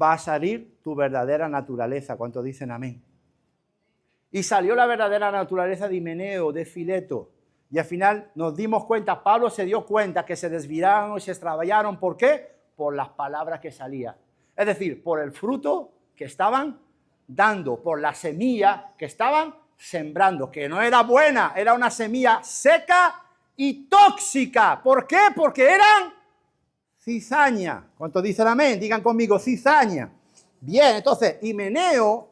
va a salir tu verdadera naturaleza. ¿Cuántos dicen amén? Y salió la verdadera naturaleza de Himeneo, de Fileto. Y al final nos dimos cuenta, Pablo se dio cuenta que se desviaron y se extraviaron. ¿Por qué? Por las palabras que salían. Es decir, por el fruto que estaban dando, por la semilla que estaban sembrando, que no era buena, era una semilla seca y tóxica. ¿Por qué? Porque eran cizaña. ¿Cuántos dicen amén? Digan conmigo, cizaña. Bien, entonces, Himeneo,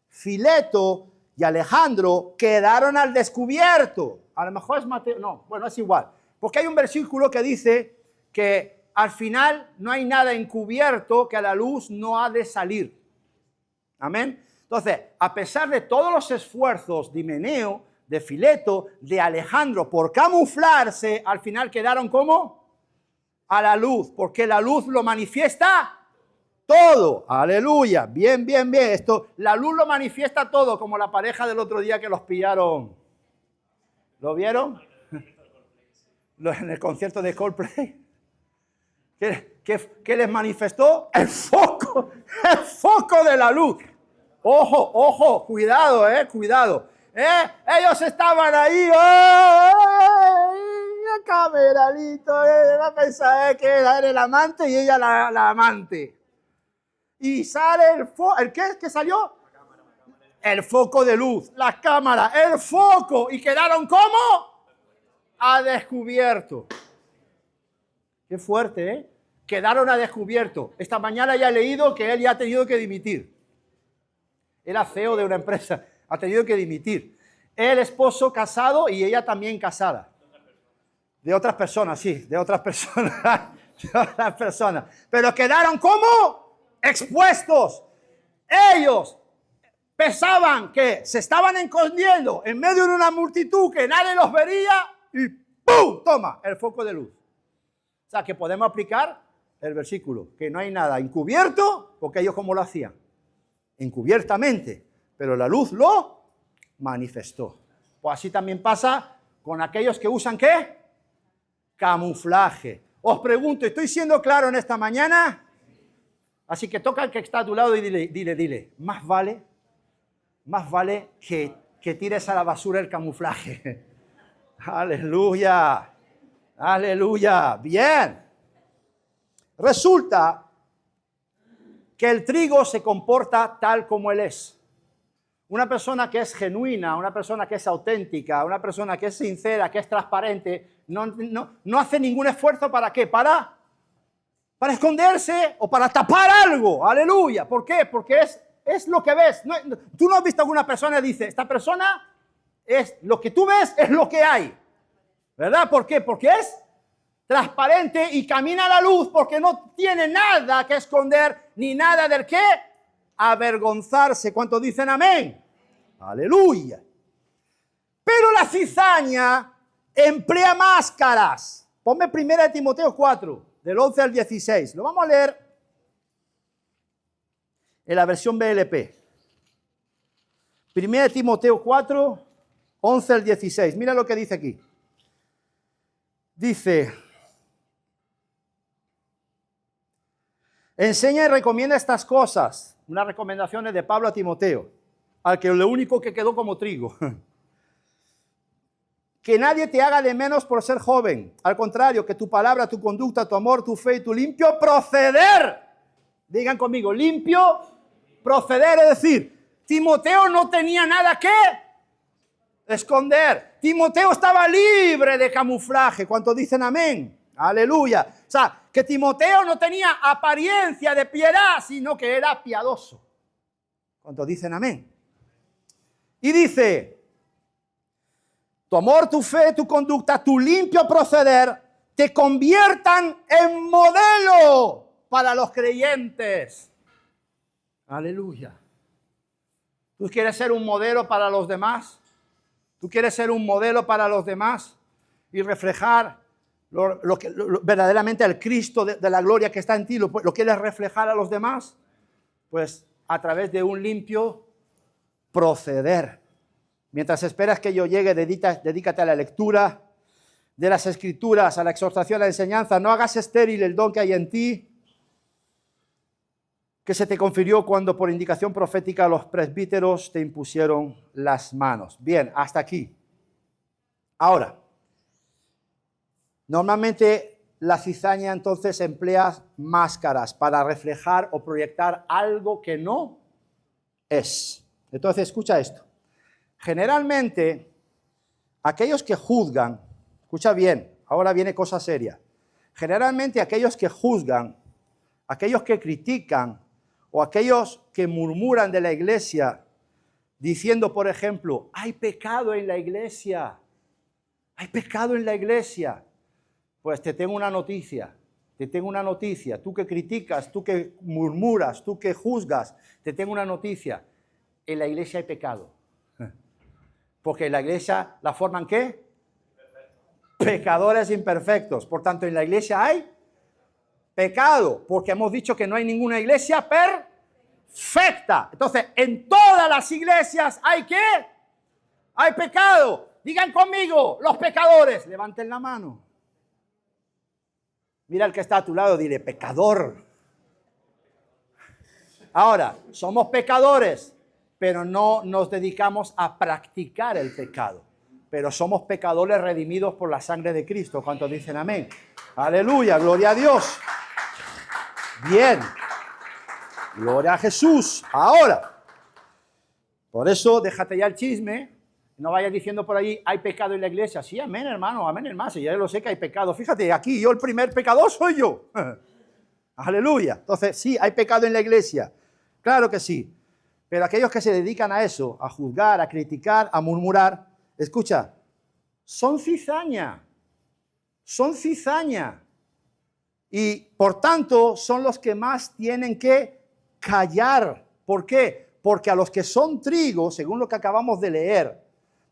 Fileto y Alejandro quedaron al descubierto. A lo mejor es Mateo, no, bueno, es igual. Porque hay un versículo que dice que al final no hay nada encubierto que a la luz no ha de salir. Amén. Entonces, a pesar de todos los esfuerzos de Himeneo, de Fileto, de Alejandro por camuflarse, al final quedaron ¿cómo? A la luz, porque la luz lo manifiesta todo. Aleluya. Bien, bien, bien. Esto, la luz lo manifiesta todo, como la pareja del otro día que los pillaron. ¿Lo vieron? En el concierto de Coldplay. ¿Qué les manifestó? El foco de la luz. Ojo, ojo, cuidado, cuidado. Ellos estaban ahí, cameralito, pensaba que era el amante y ella la amante. Y sale ¿el qué? ¿Qué salió? El foco de luz, la cámara, el foco. ¿Y quedaron cómo? A descubierto. Qué fuerte, ¿eh? Quedaron a descubierto. Esta mañana ya he leído que él ya ha tenido que dimitir. Era CEO de una empresa, ha tenido que dimitir. El esposo casado y ella también casada. De otras personas, sí, de otras personas. De otras personas. Pero quedaron como expuestos. Ellos pensaban que se estaban escondiendo en medio de una multitud que nadie los vería y ¡pum! Toma, el foco de luz. O sea, que podemos aplicar el versículo, que no hay nada encubierto, porque ellos ¿cómo lo hacían? Encubiertamente, pero la luz lo manifestó. Pues así también pasa con aquellos que usan ¿qué? Camuflaje. Os pregunto, ¿estoy siendo claro en esta mañana? Así que toca al que está a tu lado y dile, más vale que tires a la basura el camuflaje. Aleluya, aleluya, bien. Resulta que el trigo se comporta tal como él es. Una persona que es genuina, una persona que es auténtica, una persona que es sincera, que es transparente, no hace ningún esfuerzo ¿para qué? Para esconderse o para tapar algo. Aleluya. ¿Por qué? Porque es lo que ves. Tú no has visto a alguna persona y dices, esta persona es lo que tú ves, es lo que hay. ¿Verdad? ¿Por qué? Porque es transparente y camina a la luz porque no tiene nada que esconder ni nada del que avergonzarse. ¿Cuántos dicen amén? Aleluya. Pero la cizaña emplea máscaras. Ponme 1 Timoteo 4, del 11 al 16. Lo vamos a leer en la versión BLP. 1 Timoteo 4, 11 al 16. Mira lo que dice aquí. Dice, enseña y recomienda estas cosas. Unas recomendaciones de Pablo a Timoteo, al que lo único que quedó como trigo. Que nadie te haga de menos por ser joven. Al contrario, que tu palabra, tu conducta, tu amor, tu fe y tu limpio proceder. Digan conmigo, limpio proceder. Es decir, Timoteo no tenía nada que esconder. Timoteo estaba libre de camuflaje. ¿Cuántos dicen amén? Aleluya. O sea, que Timoteo no tenía apariencia de piedad, sino que era piadoso. ¿Cuántos dicen amén? Y dice, tu amor, tu fe, tu conducta, tu limpio proceder, te conviertan en modelo para los creyentes. Aleluya. ¿Tú quieres ser un modelo para los demás? ¿Tú quieres ser un modelo para los demás y reflejar verdaderamente al Cristo de la gloria que está en ti? ¿Lo quieres reflejar a los demás? Pues a través de un limpio proceder. Mientras esperas que yo llegue, dedícate a la lectura de las Escrituras, a la exhortación, a la enseñanza. No hagas estéril el don que hay en ti, que se te confirió cuando por indicación profética los presbíteros te impusieron las manos. Bien, hasta aquí. Ahora, normalmente la cizaña entonces emplea máscaras para reflejar o proyectar algo que no es. Entonces, escucha esto. Generalmente, aquellos que juzgan, escucha bien, ahora viene cosa seria. Generalmente aquellos que juzgan, aquellos que critican o aquellos que murmuran de la iglesia diciendo, por ejemplo, hay pecado en la iglesia, hay pecado en la iglesia. Pues te tengo una noticia, tú que criticas, tú que murmuras, tú que juzgas, te tengo una noticia, en la iglesia hay pecado. Porque en la iglesia la forman ¿qué? Pecadores imperfectos. Por tanto, en la iglesia hay Pecado, porque hemos dicho que no hay ninguna iglesia perfecta. Entonces, en todas las iglesias hay ¿qué? Hay pecado. Digan conmigo, los pecadores, levanten la mano. Mira al que está a tu lado, dile, pecador. Ahora, somos pecadores, pero no nos dedicamos a practicar el pecado. Pero somos pecadores redimidos por la sangre de Cristo. ¿Cuántos dicen amén? Aleluya, gloria a Dios. Bien. Gloria a Jesús. Ahora, por eso déjate ya el chisme. No vayas diciendo por ahí, hay pecado en la iglesia. Sí, amén, hermano, amén, hermano. Si ya lo sé que hay pecado. Fíjate, aquí yo el primer pecador soy yo. Aleluya. Entonces, sí, hay pecado en la iglesia. Claro que sí. Pero aquellos que se dedican a eso, a juzgar, a criticar, a murmurar, escucha, son cizaña. Son cizaña. Y por tanto, son los que más tienen que callar. ¿Por qué? Porque a los que son trigo, según lo que acabamos de leer,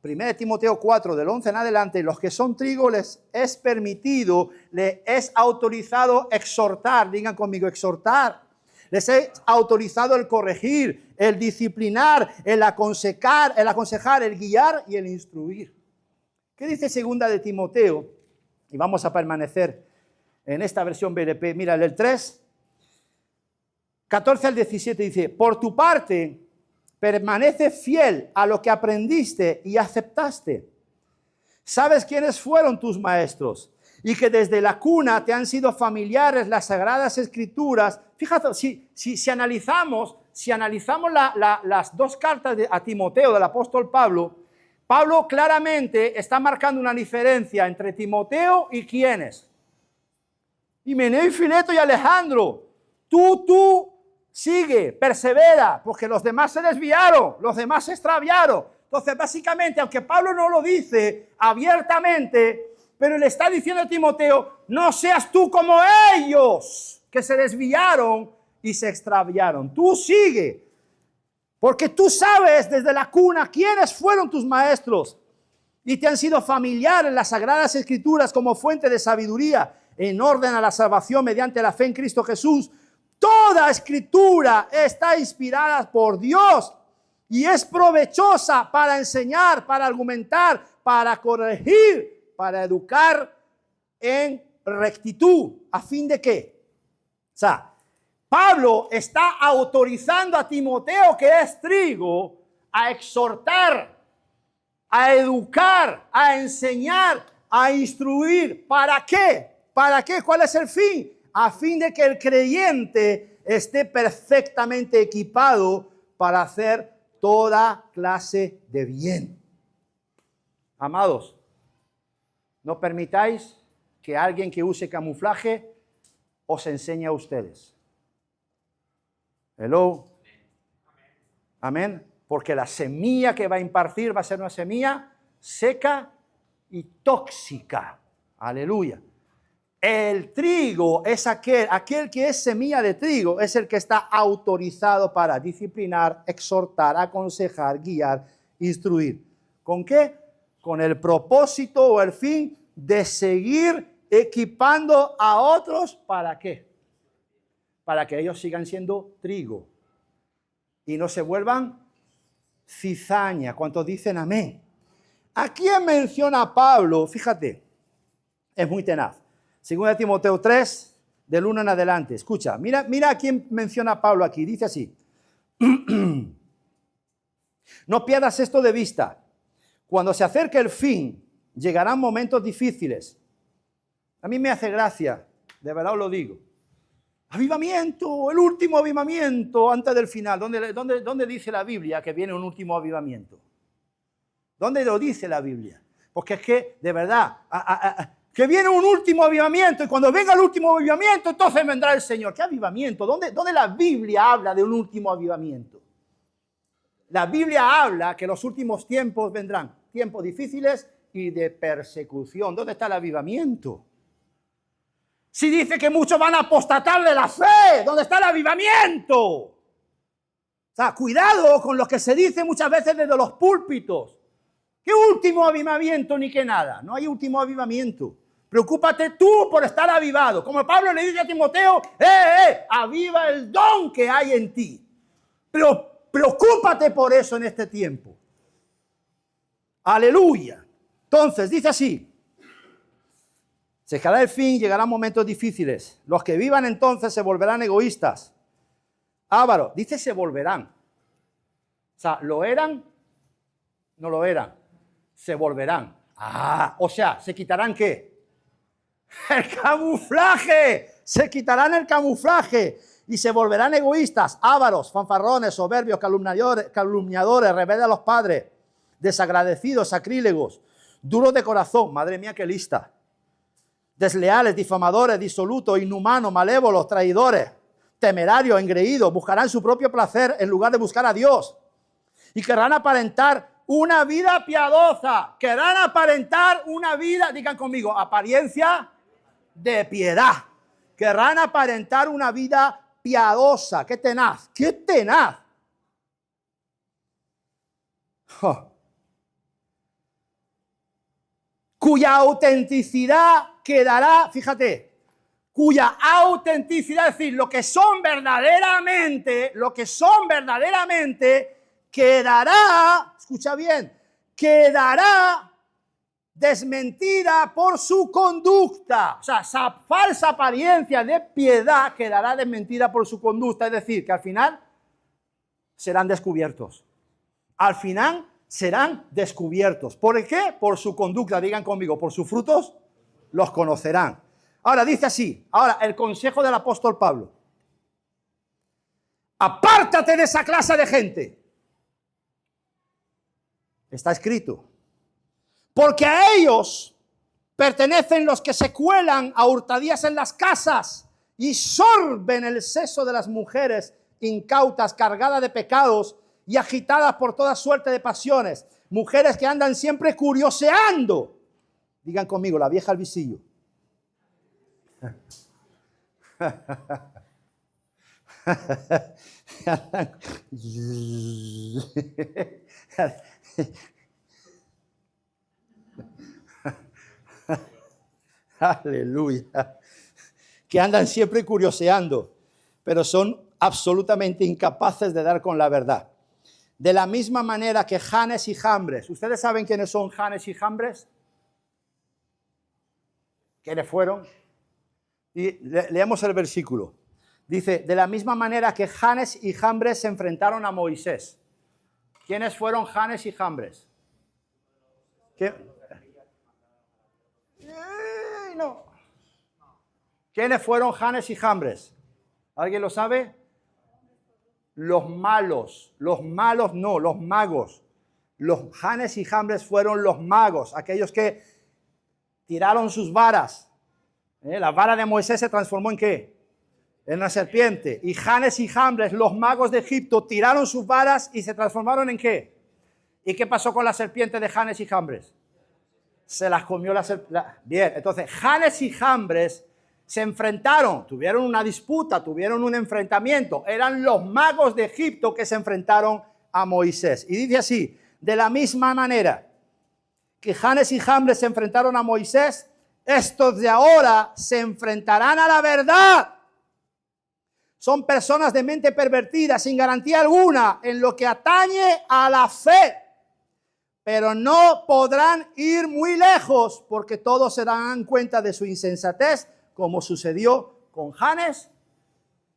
1 Timoteo 4, del 11 en adelante, los que son trigo les es permitido, les es autorizado exhortar, digan conmigo, exhortar. Les es autorizado el corregir, el disciplinar, el aconsejar, el guiar y el instruir. ¿Qué dice 2 de Timoteo? Y vamos a permanecer en esta versión BDP. Mira, el 3, 14 al 17 dice, por tu parte, permanece fiel a lo que aprendiste y aceptaste. ¿Sabes quiénes fueron tus maestros? Y que desde la cuna te han sido familiares las Sagradas Escrituras. Fíjate, si analizamos las dos cartas a Timoteo del apóstol Pablo, Pablo claramente está marcando una diferencia entre Timoteo y ¿quiénes? Himeneo y Fileto y Alejandro. Tú sigue, persevera, porque los demás se desviaron, los demás se extraviaron. Entonces, básicamente, aunque Pablo no lo dice abiertamente, pero le está diciendo a Timoteo, no seas tú como ellos, que se desviaron y se extraviaron. Tú sigue, porque tú sabes desde la cuna quiénes fueron tus maestros y te han sido familiares las Sagradas Escrituras como fuente de sabiduría en orden a la salvación mediante la fe en Cristo Jesús. Toda escritura está inspirada por Dios y es provechosa para enseñar, para argumentar, para corregir, para educar en rectitud. ¿A fin de qué? O sea, Pablo está autorizando a Timoteo, que es trigo, a exhortar, a educar, a enseñar, a instruir. ¿Para qué? ¿Para qué? ¿Cuál es el fin? A fin de que el creyente esté perfectamente equipado para hacer toda clase de bien. Amados, no permitáis que alguien que use camuflaje os enseñe a ustedes. Hello. Amén. Porque la semilla que va a impartir va a ser una semilla seca y tóxica. Aleluya. El trigo es aquel que es semilla de trigo, es el que está autorizado para disciplinar, exhortar, aconsejar, guiar, instruir. ¿Con qué? Con el propósito o el fin de seguir equipando a otros. ¿Para qué? Para que ellos sigan siendo trigo y no se vuelvan cizaña. ¿Cuántos dicen amén? ¿A quién menciona Pablo? Fíjate, es muy tenaz. 2 Timoteo 3, del 1 en adelante. Escucha, mira a quién menciona Pablo aquí. Dice así. No pierdas esto de vista. Cuando se acerque el fin, llegarán momentos difíciles. A mí me hace gracia, de verdad os lo digo. Avivamiento, el último avivamiento antes del final. ¿Dónde dice la Biblia que viene un último avivamiento? ¿Dónde lo dice la Biblia? Porque es que, de verdad, que viene un último avivamiento y cuando venga el último avivamiento, entonces vendrá el Señor. ¿Qué avivamiento? ¿Dónde la Biblia habla de un último avivamiento? La Biblia habla que los últimos tiempos vendrán, tiempos difíciles y de persecución. ¿Dónde está el avivamiento? Si dice que muchos van a apostatar de la fe, ¿dónde está el avivamiento? O sea, cuidado con lo que se dice muchas veces desde los púlpitos. ¿Qué último avivamiento ni qué nada? No hay último avivamiento. Preocúpate tú por estar avivado. Como Pablo le dice a Timoteo, aviva el don que hay en ti. Pero preocúpate por eso en este tiempo. Aleluya. Entonces, dice así. Se llegará el fin, llegarán momentos difíciles. Los que vivan entonces se volverán egoístas. Ávaros, dice se volverán. O sea, ¿lo eran? No lo eran. Se volverán. O sea, ¿se quitarán qué? El camuflaje. Se quitarán el camuflaje y se volverán egoístas, ávaros, fanfarrones, soberbios, calumniadores, rebeldes a los padres, desagradecidos, sacrílegos, duros de corazón. Madre mía, qué lista. Desleales, difamadores, disolutos, inhumanos, malévolos, traidores, temerarios, engreídos, buscarán su propio placer en lugar de buscar a Dios. Y querrán aparentar una vida piadosa. Querrán aparentar una vida, digan conmigo, apariencia de piedad. Querrán aparentar una vida piadosa. ¡Qué tenaz! ¡Qué tenaz! Cuya autenticidad quedará, fíjate, cuya autenticidad, es decir, lo que son verdaderamente, quedará, escucha bien, quedará desmentida por su conducta. O sea, esa falsa apariencia de piedad quedará desmentida por su conducta. Es decir, que al final serán descubiertos. Al final serán descubiertos. ¿Por qué? Por su conducta. Digan conmigo, por sus frutos los conocerán. Ahora dice así, ahora el consejo del apóstol Pablo. Apártate de esa clase de gente. Está escrito. Porque a ellos pertenecen los que se cuelan a hurtadillas en las casas y sorben el seso de las mujeres incautas, cargadas de pecados y agitadas por toda suerte de pasiones. Mujeres que andan siempre curioseando. Digan conmigo, la vieja al visillo. Aleluya. Que andan siempre curioseando, pero son absolutamente incapaces de dar con la verdad. De la misma manera que Janes y Jambres. ¿Ustedes saben quiénes son Janes y Jambres? ¿Quiénes fueron? Y leemos el versículo. Dice, de la misma manera que Janes y Jambres se enfrentaron a Moisés. ¿Quiénes fueron Janes y Jambres? No. ¿Quiénes fueron Janes y Jambres? ¿Alguien lo sabe? Los malos. Los malos no, los magos. Los Janes y Jambres fueron los magos, aquellos que tiraron sus varas. La vara de Moisés se transformó ¿en qué? En una serpiente. Y Janes y Jambres, los magos de Egipto, tiraron sus varas y se transformaron ¿en qué? ¿Y qué pasó con la serpiente de Janes y Jambres? Se las comió la serpiente. Bien, entonces Janes y Jambres se enfrentaron, tuvieron una disputa, tuvieron un enfrentamiento. Eran los magos de Egipto que se enfrentaron a Moisés. Y dice así, de la misma manera que Janes y Jambres se enfrentaron a Moisés, estos de ahora se enfrentarán a la verdad. Son personas de mente pervertida, sin garantía alguna en lo que atañe a la fe. Pero no podrán ir muy lejos porque todos se darán cuenta de su insensatez, como sucedió con Janes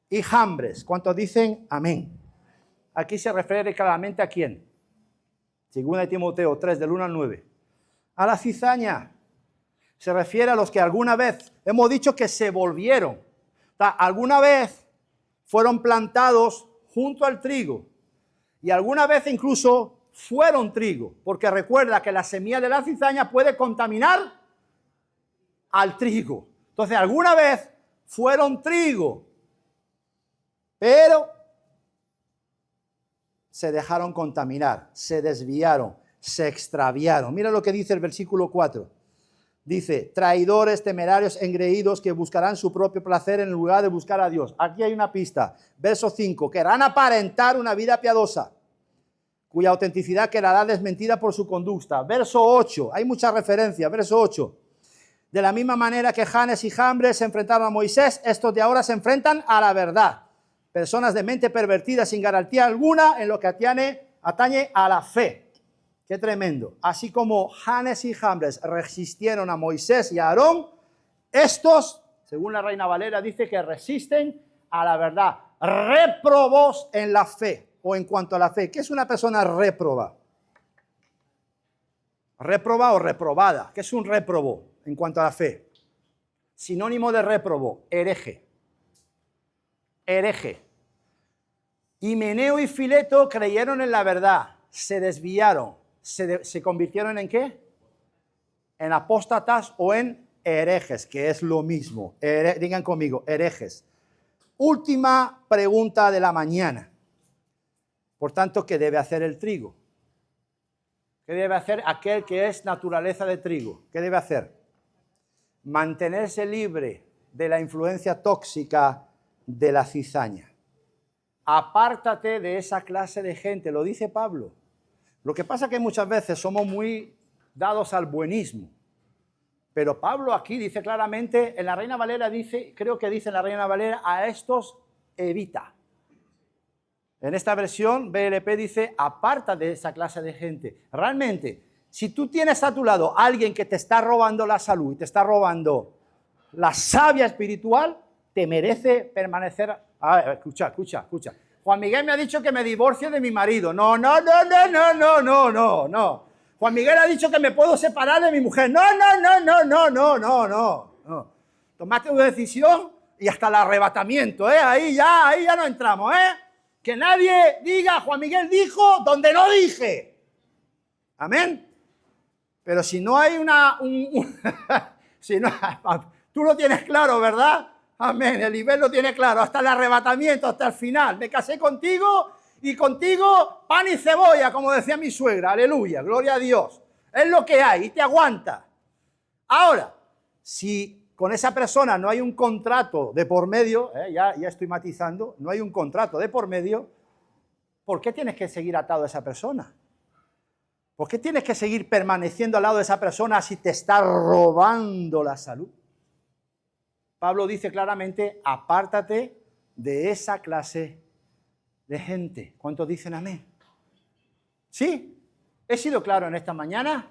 y Jambres. ¿Cuántos dicen amén? Aquí se refiere claramente a quién. Según Timoteo 3, del 1 al 9. A la cizaña. Se refiere a los que alguna vez, hemos dicho que se volvieron. O sea, alguna vez fueron plantados junto al trigo. Y alguna vez incluso fueron trigo, porque recuerda que la semilla de la cizaña puede contaminar al trigo. Entonces, alguna vez fueron trigo, pero se dejaron contaminar, se desviaron, se extraviaron. Mira lo que dice el versículo 4. Dice, traidores, temerarios, engreídos que buscarán su propio placer en lugar de buscar a Dios. Aquí hay una pista. Verso 5, querrán aparentar una vida piadosa, cuya autenticidad quedará desmentida por su conducta. Verso 8, hay mucha referencia. Verso 8, De la misma manera que Janes y Jambres se enfrentaron a Moisés, estos de ahora se enfrentan a la verdad. Personas de mente pervertida sin garantía alguna en lo que atañe a la fe. Qué tremendo. Así como Janes y Jambres resistieron a Moisés y a Aarón, estos, según la Reina Valera, dice que resisten a la verdad. Réprobos en la fe o en cuanto a la fe. ¿Qué es una persona réproba? Réproba o reprobada. ¿Qué es un réprobo en cuanto a la fe? Sinónimo de réprobo, hereje. Hereje. Himeneo y Fileto creyeron en la verdad, se desviaron, se convirtieron en ¿qué? En apóstatas o en herejes, que es lo mismo. Digan conmigo, herejes. Última pregunta de la mañana. Por tanto, ¿qué debe hacer el trigo? ¿Qué debe hacer aquel que es naturaleza de trigo? ¿Qué debe hacer? Mantenerse libre de la influencia tóxica de la cizaña. Apártate de esa clase de gente, lo dice Pablo. Lo que pasa es que muchas veces somos muy dados al buenismo. Pero Pablo aquí dice claramente, en la Reina Valera dice, creo que dice en la Reina Valera, a estos evita. En esta versión, BLP dice, aparta de esa clase de gente. Realmente, si tú tienes a tu lado a alguien que te está robando la salud y te está robando la savia espiritual, te merece permanecer. Escucha. Juan Miguel me ha dicho que me divorcie de mi marido. No. Juan Miguel ha dicho que me puedo separar de mi mujer. No. Tomaste una decisión y hasta el arrebatamiento, Ahí ya no entramos, Que nadie diga, Juan Miguel dijo donde no dije. Amén. Pero si no hay si no, tú lo tienes claro, ¿verdad? Amén. El nivel lo tiene claro. Hasta el arrebatamiento, hasta el final. Me casé contigo y contigo pan y cebolla, como decía mi suegra. Aleluya. Gloria a Dios. Es lo que hay y te aguanta. Ahora, si con esa persona no hay un contrato de por medio, ya estoy matizando, no hay un contrato de por medio, ¿por qué tienes que seguir atado a esa persona? ¿Por qué tienes que seguir permaneciendo al lado de esa persona si te está robando la salud? Pablo dice claramente, apártate de esa clase de gente. ¿Cuántos dicen amén? ¿Sí? ¿He sido claro en esta mañana?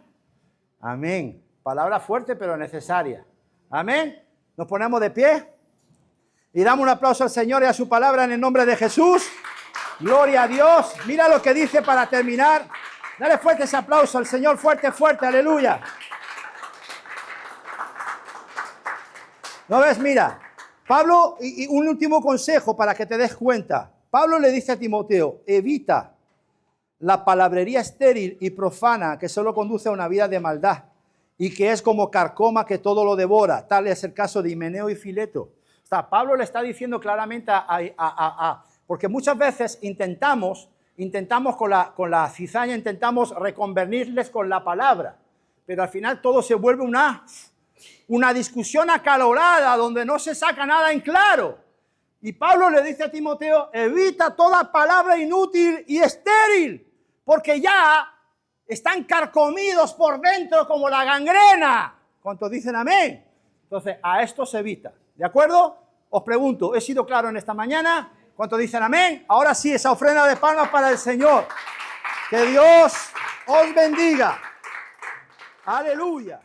Amén. Palabra fuerte pero necesaria. Amén. Nos ponemos de pie y damos un aplauso al Señor y a su palabra en el nombre de Jesús. Gloria a Dios. Mira lo que dice para terminar. Dale fuerte ese aplauso al Señor, fuerte, aleluya. ¿No ves? Mira, Pablo, y un último consejo para que te des cuenta. Pablo le dice a Timoteo, evita la palabrería estéril y profana que solo conduce a una vida de maldad y que es como carcoma que todo lo devora. Tal es el caso de Himeneo y Fileto. O sea, Pablo le está diciendo claramente porque muchas veces intentamos con la cizaña, intentamos reconvenirles con la palabra, pero al final todo se vuelve una discusión acalorada donde no se saca nada en claro. Y Pablo le dice a Timoteo, evita toda palabra inútil y estéril, porque ya están carcomidos por dentro como la gangrena. ¿Cuántos dicen amén? Entonces, a esto se evita. ¿De acuerdo? Os pregunto, ¿he sido claro en esta mañana? ¿Cuántos dicen amén? Ahora sí, esa ofrenda de palmas para el Señor. Que Dios os bendiga. Aleluya.